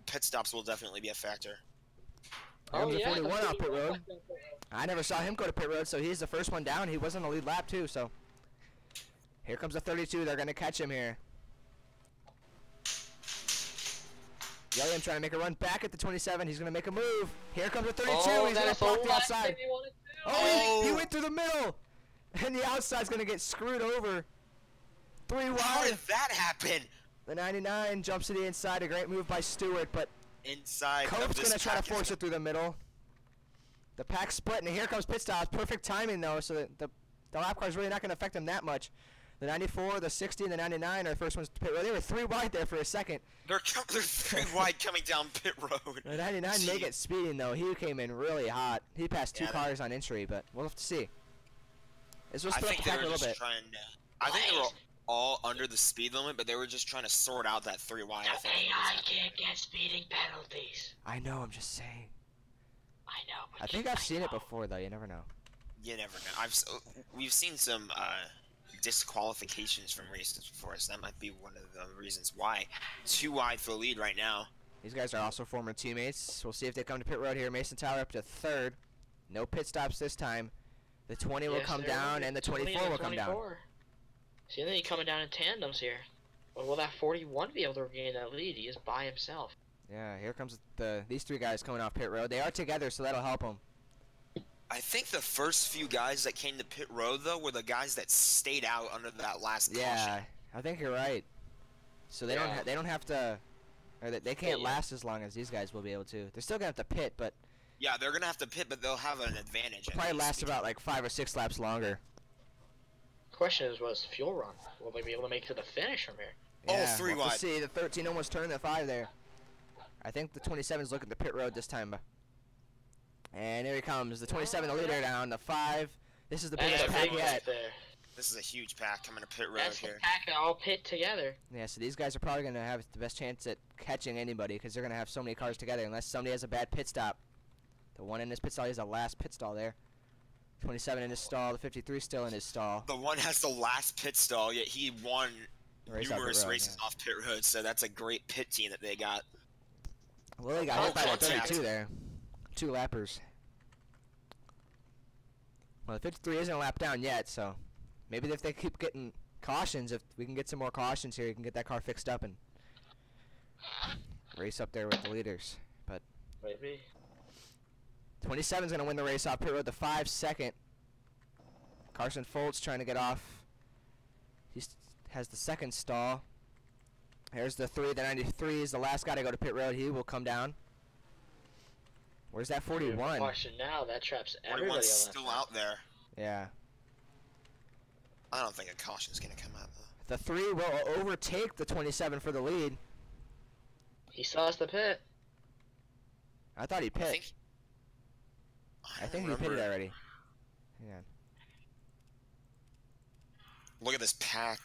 Pit stops will definitely be a factor. Here comes the yeah, 41 the out pit 41. road. I never saw him go to pit road, so he's the first one down. He was on the lead lap too, so. Here comes the 32. They're going to catch him here. William trying to make a run back at the 27. He's going to make a move. Here comes the 32. Oh, He's going to block the outside. Oh, Oh, he went through the middle. And the outside's going to get screwed over. 3 How wide. did that happen? The 99 jumps to the inside. A great move by Stewart, but Inside. Cope's going to try to force it through the middle. The pack split, and here comes pit stops. Perfect timing, though, so that the lap car's really not going to affect them that much. The 94, the 60, and the 99 are the first ones to pit road. They were 3 wide there for a second. They're 3 wide coming down pit road. The 99 may get speeding, though. He came in really hot. He passed 2 cars on entry, but we'll have to see. This was I split up think the they pack a were little just bit. trying to. I think they were all under the speed limit, but they were just trying to sort out that 3 wide. I think. AI can't get speeding penalties. I know, I'm just saying. I know. But I think I've seen it before, though. You never know. You never know. We've seen some disqualifications from races before, so that might be one of the reasons why. 2 wide for the lead right now. These guys are also former teammates. We'll see if they come to pit road here. Mason Tyler up to 3rd. No pit stops this time. The 20 will come down, and the 24 will come down. See, they're coming down in tandems here. But will that 41 be able to regain that lead? He is by himself. Yeah, here comes these 3 guys coming off pit road. They are together, so that'll help them. I think the first few guys that came to pit road though were the guys that stayed out under that last caution. Yeah, I think you're right. So they don't have to, or they can't last as long as these guys will be able to. They're still gonna have to pit, but Yeah, they're gonna have to pit, but they'll have an advantage. probably last about like 5 or 6 laps longer. Question is, what's fuel run? Will they be able to make it to the finish from here? Yeah, 3 we'll have wide. to see, the 13 almost turned the 5 there. I think the 27's looking to pit road this time. And here he comes. The 27, the leader down. The 5. This is the biggest pack yet. There. This is a huge pack coming to pit road That's the here. pack that all pit together. Yeah, so these guys are probably going to have the best chance at catching anybody because they're going to have so many cars together unless somebody has a bad pit stop. The 1 in this pit stall is the last pit stall there. 27 in his stall. The 53 still in his stall. The 1 has the last pit stall, yet he won numerous road, races off pit road, so that's a great pit team that they got. Well, they got hit by the contact. 32 there. 2 lappers. Well, the 53 isn't a lap down yet, so maybe if they keep getting cautions, if we can get some more cautions here, you can get that car fixed up and race up there with the leaders. But Maybe. 27's going to win the race off pit road, the 5 second. Carson Foltz trying to get off. He has the 2nd stall. Here's the 3. The 93 is the last guy to go to pit road. He will come down. Where's that 41? Caution now. That traps everybody on 41's that. still out there. Yeah. I don't think a caution's gonna come out though. The 3 will overtake the 27 for the lead. He saw us the pit. I thought he pit. I think he pitted already. Yeah. Look at this pack.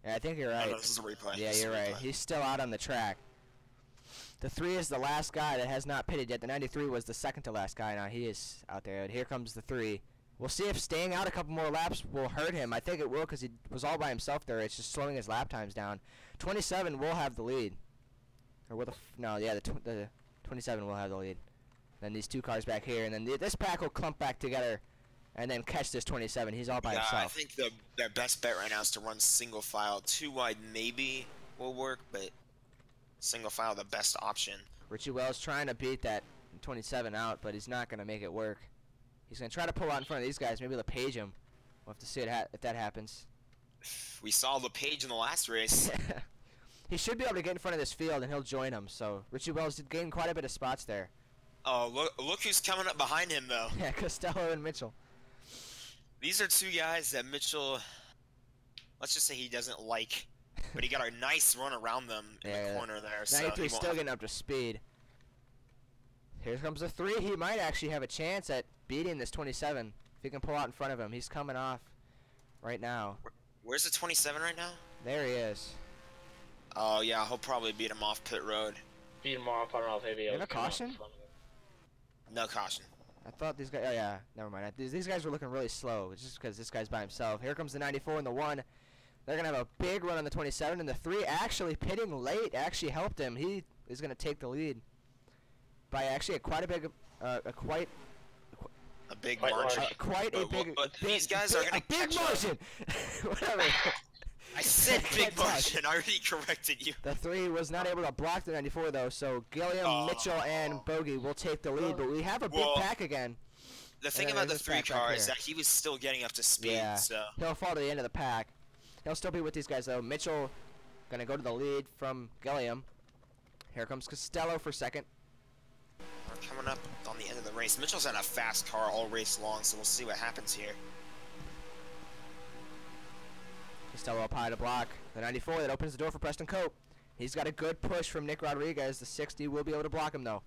Yeah, I think you're right. No, this is a replay. Yeah, This is a you're right. replay. He's still out on the track. The 3 is the last guy that has not pitted yet. The 93 was the 2nd to last guy. Now he is out there. And here comes the 3. We'll see if staying out a couple more laps will hurt him. I think it will because he was all by himself there. It's just slowing his lap times down. 27 will have the lead. Or will the 27 will have the lead. Then these 2 cars back here, and then this pack will clump back together and then catch this 27. He's all by himself. I think their best bet right now is to run single file. 2 wide maybe will work, but single file the best option. Richie Wells trying to beat that 27 out, but he's not going to make it work. He's going to try to pull out in front of these guys. Maybe they'll page him. We'll have to see if that happens. We saw LePage in the last race. He should be able to get in front of this field, and he'll join him. So Richie Wells did gain quite a bit of spots there. Oh, look who's coming up behind him, though. Yeah, Costello and Mitchell. These are 2 guys that Mitchell, let's just say he doesn't like, but he got a nice run around them in the corner there. 93 so still getting up to speed. Here comes the 3. He might actually have a chance at beating this 27. he can pull out in front of him. He's coming off right now. Where's the 27 right now? There he is. Oh yeah, he'll probably beat him off pit road. Beat him off. I don't know if maybe You have a caution? No caution. I thought these guys. Oh yeah, never mind. These guys were looking really slow. It's just because this guy's by himself. Here comes the 94 and the 1. They're gonna have a big run on the 27, and the 3 actually pitting late actually helped him. He is gonna take the lead by actually quite a big, quite A big Quite margin. large. quite a But- big. but big these guys big, are gonna a big catch up. margin. Whatever. I said big Can't talk. margin. I already corrected you. The 3 was not able to block the 94 though, so Gilliam, Oh. Mitchell, and Bogey will take the lead. But we have a big Well, pack again. The thing then about the there's this 3 pack back car is here. that he was still getting up to speed. Yeah. So He'll fall to the end of the pack. He'll still be with these guys though. Mitchell gonna go to the lead from Gilliam. Here comes Costello for second. we're coming up on the end of the race. Mitchell's had a fast car all race long, so we'll see what happens here. Costello up high to block the 94. That opens the door for Preston Cope. He's got a good push from Nick Rodriguez. The 60 will be able to block him though.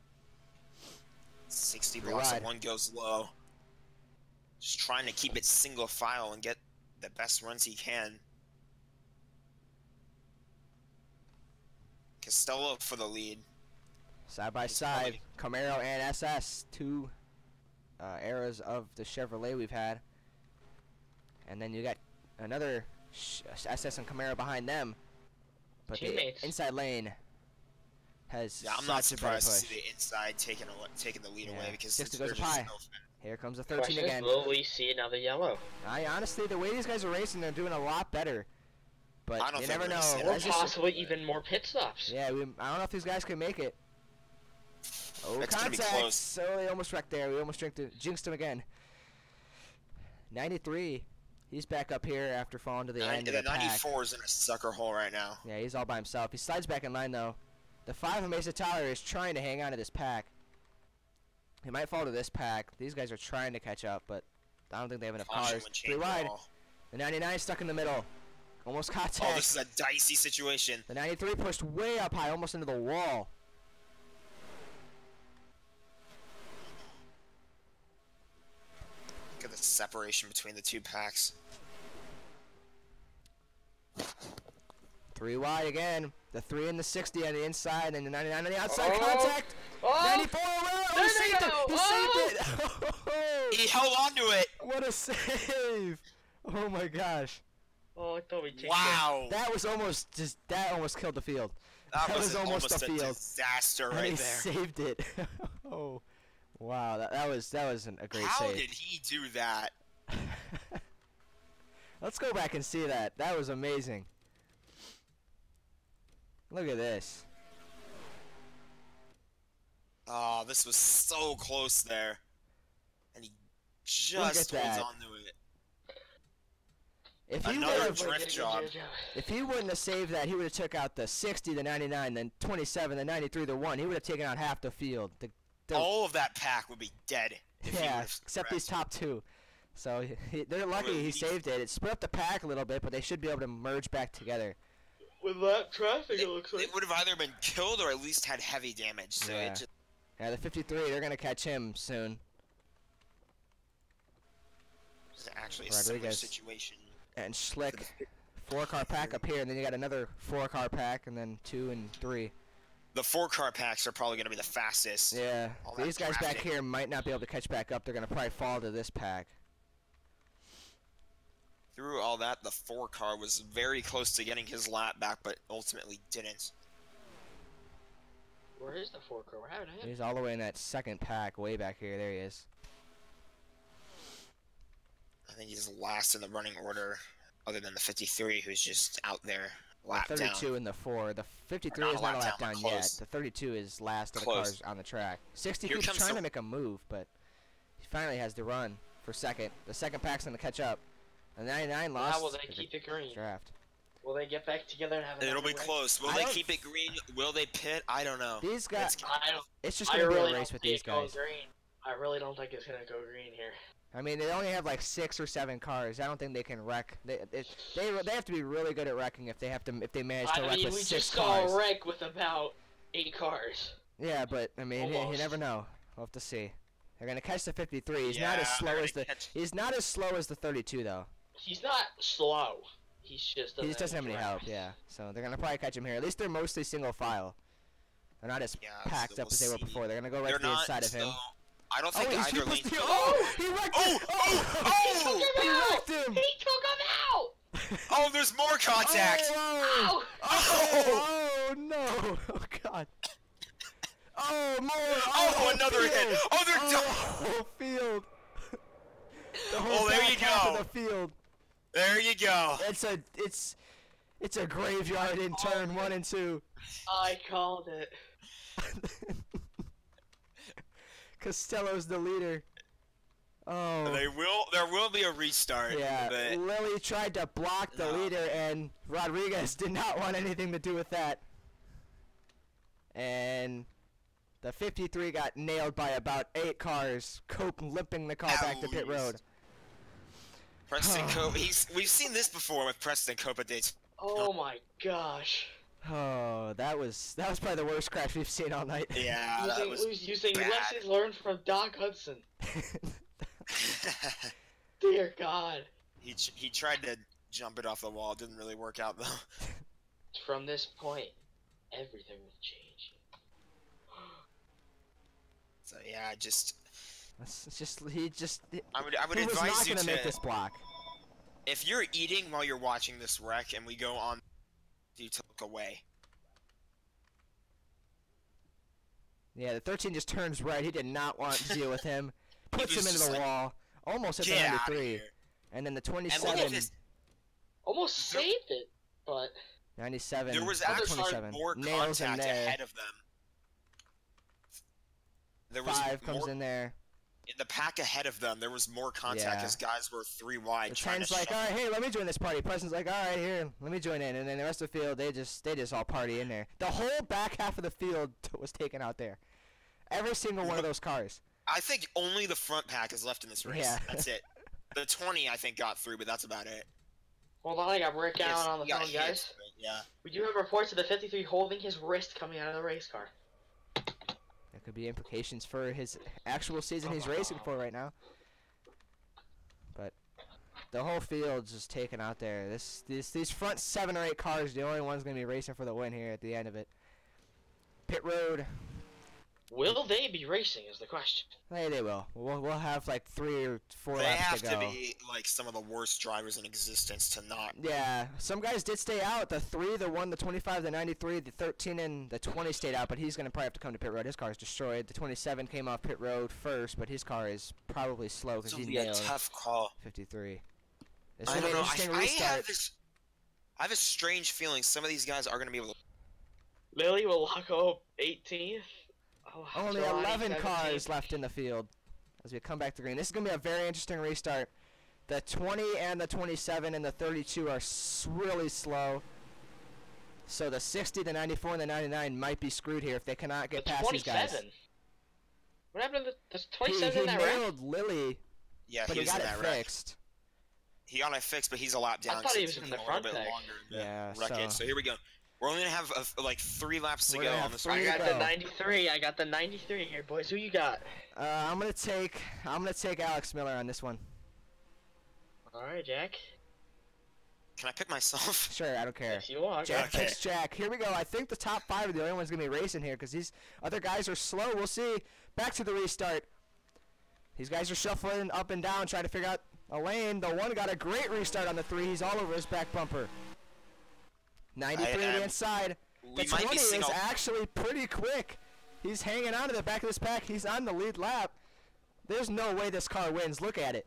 60 Free blocks ride. and 1 goes low. Just trying to keep it single file and get the best runs he can. Costello for the lead. Side by He's side, Camaro and SS, 2 eras of the Chevrolet we've had. And then you got another SS and Camaro behind them. But Teammates. the inside lane has Yeah, I'm not such a better surprised to push. see the inside taking the lead Yeah. away because 60 there's goes just up high. no- Here comes the 13 Question is, again. will we see another yellow? I honestly, the way these guys are racing, they're doing a lot better. But I don't you think never we're know. gonna see Or That's possibly even more pit stops. Yeah, I don't know if these guys can make it. Oh, It's gonna be contact! close. So they almost wrecked there. We almost jinxed him again. 93. He's back up here after falling to the end of The the pack. 94 is in a sucker hole right now. Yeah, he's all by himself. He slides back in line though. The 5 of Mesa Tyler is trying to hang on to this pack. He might fall to this pack. These guys are trying to catch up, but I don't think they have enough Caution cars. when 3 changing wide. all. The 99 stuck in the middle. Almost contact. Oh, this is a dicey situation. The 93 pushed way up high, almost into the wall. Look at the separation between the 2 packs. 3 wide again. The 3 and the 60 on the inside, and the 99 on the outside. Oh! Contact. Oh! 94 around. There He they saved it. go! He Oh! saved it. He held on to it. What a save. Oh my gosh. Oh, I thought we changed Wow. That was almost that almost killed the field. That was almost a a field. disaster And right he there. saved it. Oh. Wow, that was a great How save. did he do that? Let's go back and see that. That was amazing. Look at this. Oh, this was so close there. And he Look just at holds that. on to it. If he Another would have drift job. If he wouldn't have saved that, he would have took out the 60, the 99, then 27, the 93, the 1. He would have taken out half the field. The- All of that pack would be dead. If he yeah, would've except these corrected. top 2. So they're lucky he saved it. It split up the pack a little bit, but they should be able to merge back together. With that traffic, it looks They like. would have either been killed or at least had heavy damage. So Yeah. it just, Yeah, the 53, they're going to catch him soon. it's actually a similar Rodriguez. situation. And Schlick, 4-car pack up here, and then you got another 4-car pack, and then 2 and 3. The 4-car packs are probably going to be the fastest. Yeah, All that these guys back drafting. here might not be able to catch back up. They're going to probably fall to this pack. Through all that, the 4-car was very close to getting his lap back, but ultimately didn't. Where is the 4-car? We're having him. He's all the way in that second pack, way back here. There he is. I think he's last in the running order, other than the 53, who's just out there lap The down. 32 and the 4. The 53 Not is a not a lap lap down, down but yet. close. The 32 is last of the Close. cars on the track. 60 Here keeps comes trying the- to make a move, but he finally has the run for second. The second pack's going to catch up. The 99 lost. How will they his keep it green? draft. Will they get back together and have It'll another be race? close. Will I they don't- keep it green? Will they pit? I don't know. These guys, It's- I don't. it's just I going to be really a race don't with see these it going guys. green. I really don't think it's gonna go green here. I mean, they only have like 6 or 7 cars. I don't think they can wreck. They have to be really good at wrecking if they manage to I wreck mean, with we 6 just cars. saw a wreck with about 8 cars. Yeah, but I mean, you Almost. never know. We'll have to see. They're gonna catch the 53. He's Yeah, not as slow they're as the. gonna catch- He's not as slow as the 32 though. He's not slow. He just Doesn't have any help. drive. Yeah. So they're gonna probably catch him here. At least they're mostly single file. They're not as Yeah, packed so up we'll as they were see. before. They're gonna go right They're to the not, inside of him. so I don't Oh, think he's either lane. he wrecked Oh! it! Oh! He Oh! wrecked him! He took him out! Oh! There's more contact. Oh! Ow! Oh no! Oh god! Oh more! Oh, another hit! field. Oh, they're Oh, done. whole field. The whole Oh, there back you half go. of the field. There you go. It's a graveyard in turn 1 and 2. I called it. Costello's the leader. Oh. There will be a restart. Yeah, But Lily tried to block the No. leader, and Rodriguez did not want anything to do with that. And the 53 got nailed by about 8 cars, Cope limping the car back to pit Ouch. road. Preston Cope. We've seen this before with Preston Cope at Daytona. Oh my gosh. Oh, that was probably the worst crash we've seen all night. Yeah, that was Using bad. lessons learned from Doc Hudson. Dear God. He tried to jump it off the wall. It didn't really work out though. From this point, everything will change. So yeah, It's just he I would he was advise not you gonna to make this block. if you're eating while you're watching this wreck and we go on, you to look away. Yeah, the 13 just turns right. He did not want to deal with him. Puts was him into just the like, wall. Almost hit the Get out of 93. here. And then the And look 27. at this. Almost There- saved it, but 97. There was or actually 27. more Nails in contact there. ahead of them. There was 5 comes more, in there. in the pack ahead of them. There was more contact Yeah. as guys were 3 wide. The trying 10's to like, shove- alright, hey, let me join this party. Preston's like, alright, here, let me join in. And then the rest of the field, they just all party in there. The whole back half of the field was taken out there. Every single one of those cars. I think only the front pack is left in this race. Yeah. That's it. The 20 I think got through, but that's about it. hold on, I got Rick Yes, Allen on the he got phone, hit, guys. but yeah. We do have reports of the 53 holding his wrist coming out of the race car. There could be implications for his actual season he's racing for right now. But the whole field's just taken out there. These front 7 or 8 cars, the only one's going to be racing for the win here at the end of it. Pit road. Will they be racing is the question. Hey, they will. We'll have like 3 or 4 They laps have to to go. be like some of the worst drivers in existence to not. Yeah, some guys did stay out. The 3, the 1, the 25, the 93, the 13, and the 20 stayed out, but he's going to probably have to come to pit road. His car is destroyed. The 27 came off pit road first, but his car is probably slow because This he will be a nailed tough call. 53. This I will be don't an know. interesting I restart. have a strange feeling some of these guys are going to be able to. Lily will lock up 18th. Oh, Only Giovanni 11 17th. cars left in the field as we come back to green. This is going to be a very interesting restart. The 20 and the 27 and the 32 are really slow. So the 60, the 94, and the 99 might be screwed here if they cannot get The past these guys. 27. What happened to the He 27 in that wreck? nailed Lily, Yeah, but he he was got in it that wreck. fixed. He got it fixed, but he's a lap down. thought so he it was took in him the a little front bit pack. longer to Yeah, wreck it. so- So here we go. We're only gonna have like 3 laps to We're go gonna on have this. 3 I to got go. the 93. I got the 93 here, boys. Who you got? I'm gonna take Alex Miller on this one. All right, Jack. Can I pick myself? Sure, I don't care. If you want. Jack Okay. picks Jack. Here we go. I think the top 5 are the only ones gonna be racing here because these other guys are slow. We'll see. Back to the restart. These guys are shuffling up and down, trying to figure out a lane. The 1 got a great restart on the 3. He's all over his back bumper. 93 to the inside. The We might 20 be seeing is a actually pretty quick. He's hanging on to the back of this pack. He's on the lead lap. There's no way this car wins. Look at it.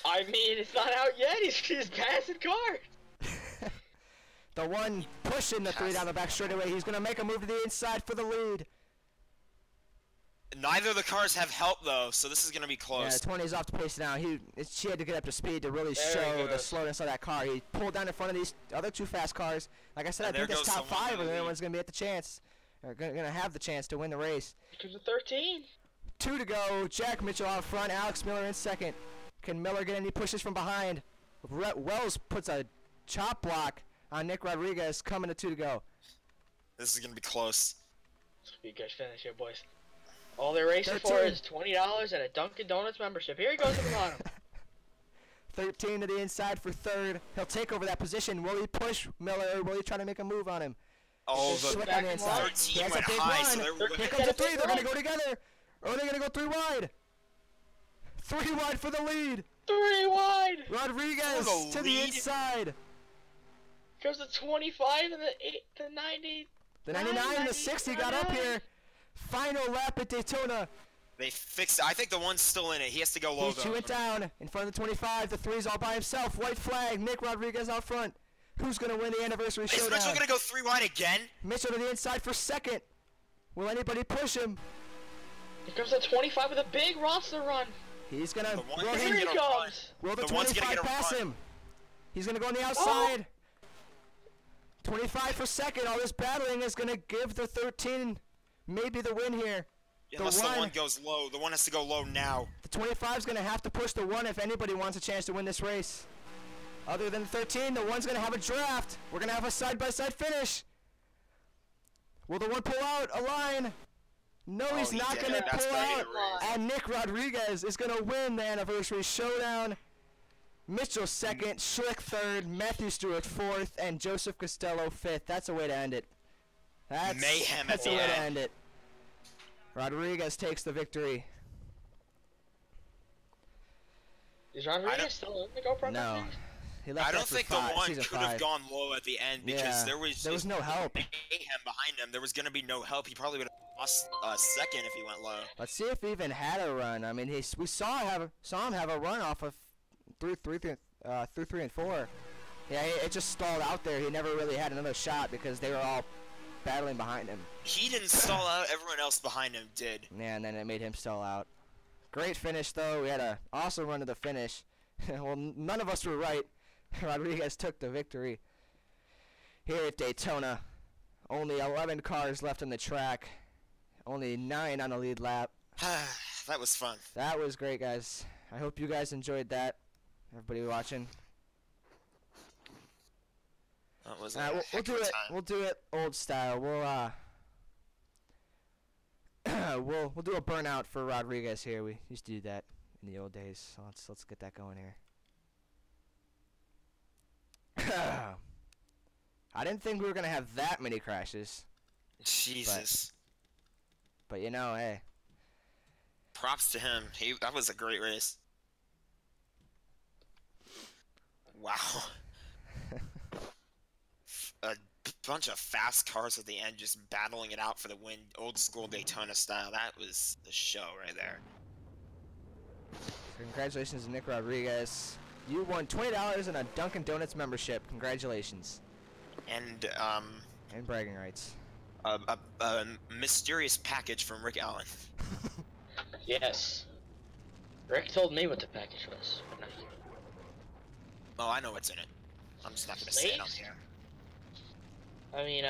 I mean, it's not out yet. He's passing cars. The 1 pushing the 3 down the back straightaway. He's going to make a move to the inside for the lead. Neither of the cars have help though, so this is gonna be Yeah, close. 20 is off the pace now. She had to get up to speed to really There he show the goes. slowness of that car. He pulled down in front of these other 2 fast cars. Like I said, And I think there this goes top the one 5 in are the the only lead. ones going to be at the chance. Are going to have the chance to win the race. To the 13. 2 to go. Jack Mitchell out front. Alex Miller in second. Can Miller get any pushes from behind? Wells puts a chop block on Nick Rodriguez. Coming to 2 to go. This is gonna be close. Be a good finish here, boys. All they're racing for 13. is $20 and a Dunkin' Donuts membership. Here he goes to the bottom. 13 to the inside for third. He'll take over that position. Will he push Miller, or will he try to make a move on him? Oh, Just the slick on the inside. 13 He has went a big high, run. so they're Here winning. comes a three. They're going to go together. Or are they going to go 3 wide? 3 wide for the lead. 3 wide. Rodriguez For the to the lead? inside. Goes to 25 and the 90. The 99 and the 60 got up here. Final lap at Daytona. They fixed it. I think the one's still in it. He has to go low, He's though. chewing down in front of the 25. The 3's all by himself. White flag. Nick Rodriguez out front. Who's going to win the Anniversary Is Showdown? Mitchell going to go 3 wide again? Mitchell to the inside for second. Will anybody push him? Here comes the 25 with a big roster run. He's going to... The one Will, gonna Here he get a run. comes. will the The one's gonna 25 get a pass run. him? He's going to go on the outside. 25 for second. All this battling is going to give the 13 maybe the win here. Unless the one goes low. The one has to go low now. The 25 is going to have to push the 1 if anybody wants a chance to win this race. Other than the 13, the 1's going to have a draft. We're going to have a side-by-side finish. Will the 1 pull out a line? No, Oh, he's he not did going it. to That's pull gonna be out. the race. And Nick Rodriguez is going to win the Anniversary Showdown. Mitchell second, Schlick third, Matthew Stewart fourth, and Joseph Costello fifth. That's a way to end it. That's Mayhem at That's the a way to end. end it. Rodriguez takes the victory. Is I Rodriguez don't- still in the GoPro Cup No. Series? He left I don't after think the five, one season could have 5. gone low at the end because Yeah, there was no help. mayhem behind him. There was going to be no help. He probably would have lost a second if he went low. Let's see if he even had a run. I mean, we saw him have a run off of through 3 and 4. Yeah, it just stalled out there. He never really had another shot because they were all battling behind him. He didn't stall out. Everyone else behind him did. Yeah, and then it made him stall out. Great finish, though. We had an awesome run to the finish. Well, none of us were right. Rodriguez took the victory here at Daytona. Only 11 cars left on the track. Only 9 on the lead lap. That was fun. That was great, guys. I hope you guys enjoyed that. Everybody watching. That was a We'll heck do of a it. time. We'll do it old style. We'll do a burnout for Rodriguez here. We used to do that in the old days. So let's get that going here. I didn't think we were gonna have that many crashes, Jesus. but you know, hey. Props to him. That was a great race. Wow. A bunch of fast cars at the end just battling it out for the win, old school Daytona style. That was the show right there. Congratulations to Nick Rodriguez. You won $20 and a Dunkin' Donuts membership. Congratulations. And And bragging rights. a mysterious package from Rick Allen. Yes. Rick told me what the package was. but not you. Oh, I know what's in it. I'm just not gonna say it on Slaves? here. I mean,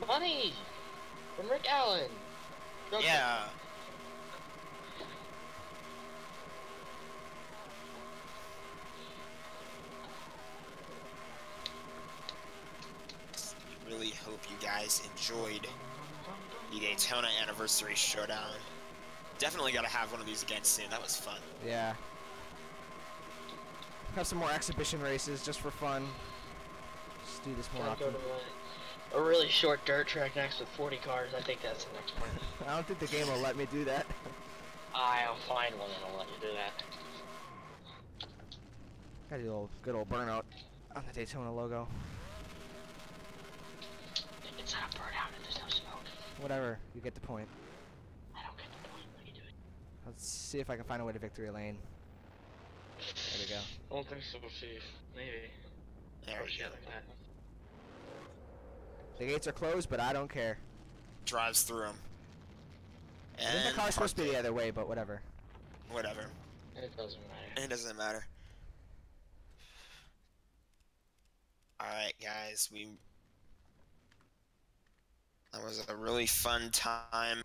money from Rick Allen. Okay. Yeah. Really hope you guys enjoyed the Daytona Anniversary Showdown. Definitely gotta have one of these again soon. That was fun. Yeah. Have some more exhibition races just for fun. Just do this more Gotta go often. to a really short dirt track next with 40 cars. I think that's the next one. I don't think the game will let me do that. I'll find one that'll let you do that. Gotta do a good old burnout on the Daytona logo. It's not a burnout if there's no smoke. Whatever, you get the point. I don't get the point. Let me do it. Let's see if I can find a way to victory lane. There we go. I don't think so, Chief. Maybe. There Oh, we shit, go. like that. The gates are closed, but I don't care. Drives through them. I think the And car's supposed to be the other way, but whatever. whatever. It doesn't matter. It doesn't matter. Alright, guys. That was a really fun time.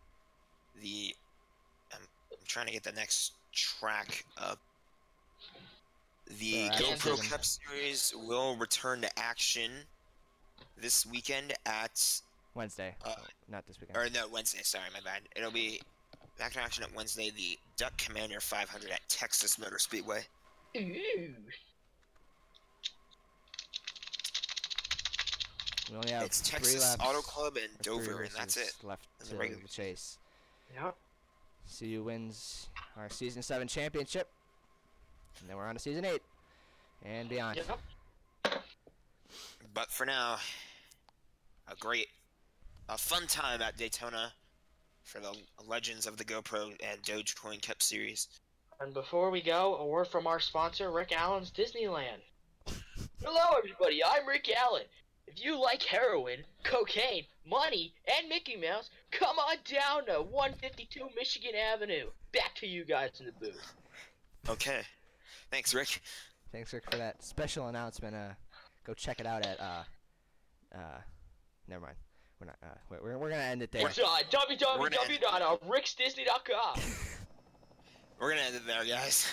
I'm trying to get the next track up. The Alright, GoPro season. Cup Series will return to action this weekend at Wednesday. Uh, Not this weekend. Or no, Wednesday. Sorry, my bad. It'll be back in action at Wednesday. The Duck Commander 500 at Texas Motor Speedway. Ooh. We only have It's 3 Texas laps. Auto Club and or 3 Dover, and that's it. races left That's to the regular the chase. Yep. CU wins our Season 7 championship. And then we're on to Season 8 and beyond. Yep. But for now, a fun time at Daytona for the legends of the GoPro and Dogecoin Cup Series. And before we go, a word from our sponsor, Rick Allen's Disneyland. Hello, everybody. I'm Rick Allen. If you like heroin, cocaine, money, and Mickey Mouse, come on down to 152 Michigan Avenue. Back to you guys in the booth. Okay. Thanks, Rick. Thanks, Rick, for that special announcement. Go check it out at never mind. We're not. We're gonna end it there. It's www.ricksdisney.com We're gonna end it there, guys.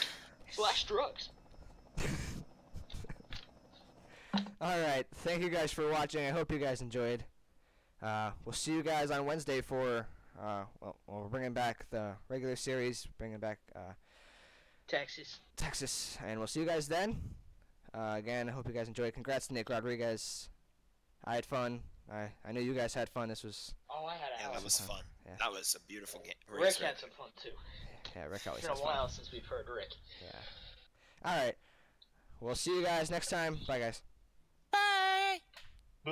/drugs. All right. Thank you guys for watching. I hope you guys enjoyed. We'll see you guys on Wednesday for we're bringing back the regular series, bringing back Texas. and we'll see you guys then. Again, I hope you guys enjoyed. Congrats to Nick Rodriguez. I had fun. I know you guys had fun. This was Oh, I had a Yeah, that was fun. Yeah. That was a beautiful game. Rick had some fun too. yeah. Rick always It's been has a while fun. since we've heard Rick. Yeah. All right. We'll see you guys next time. Bye, guys. Bye! Bye.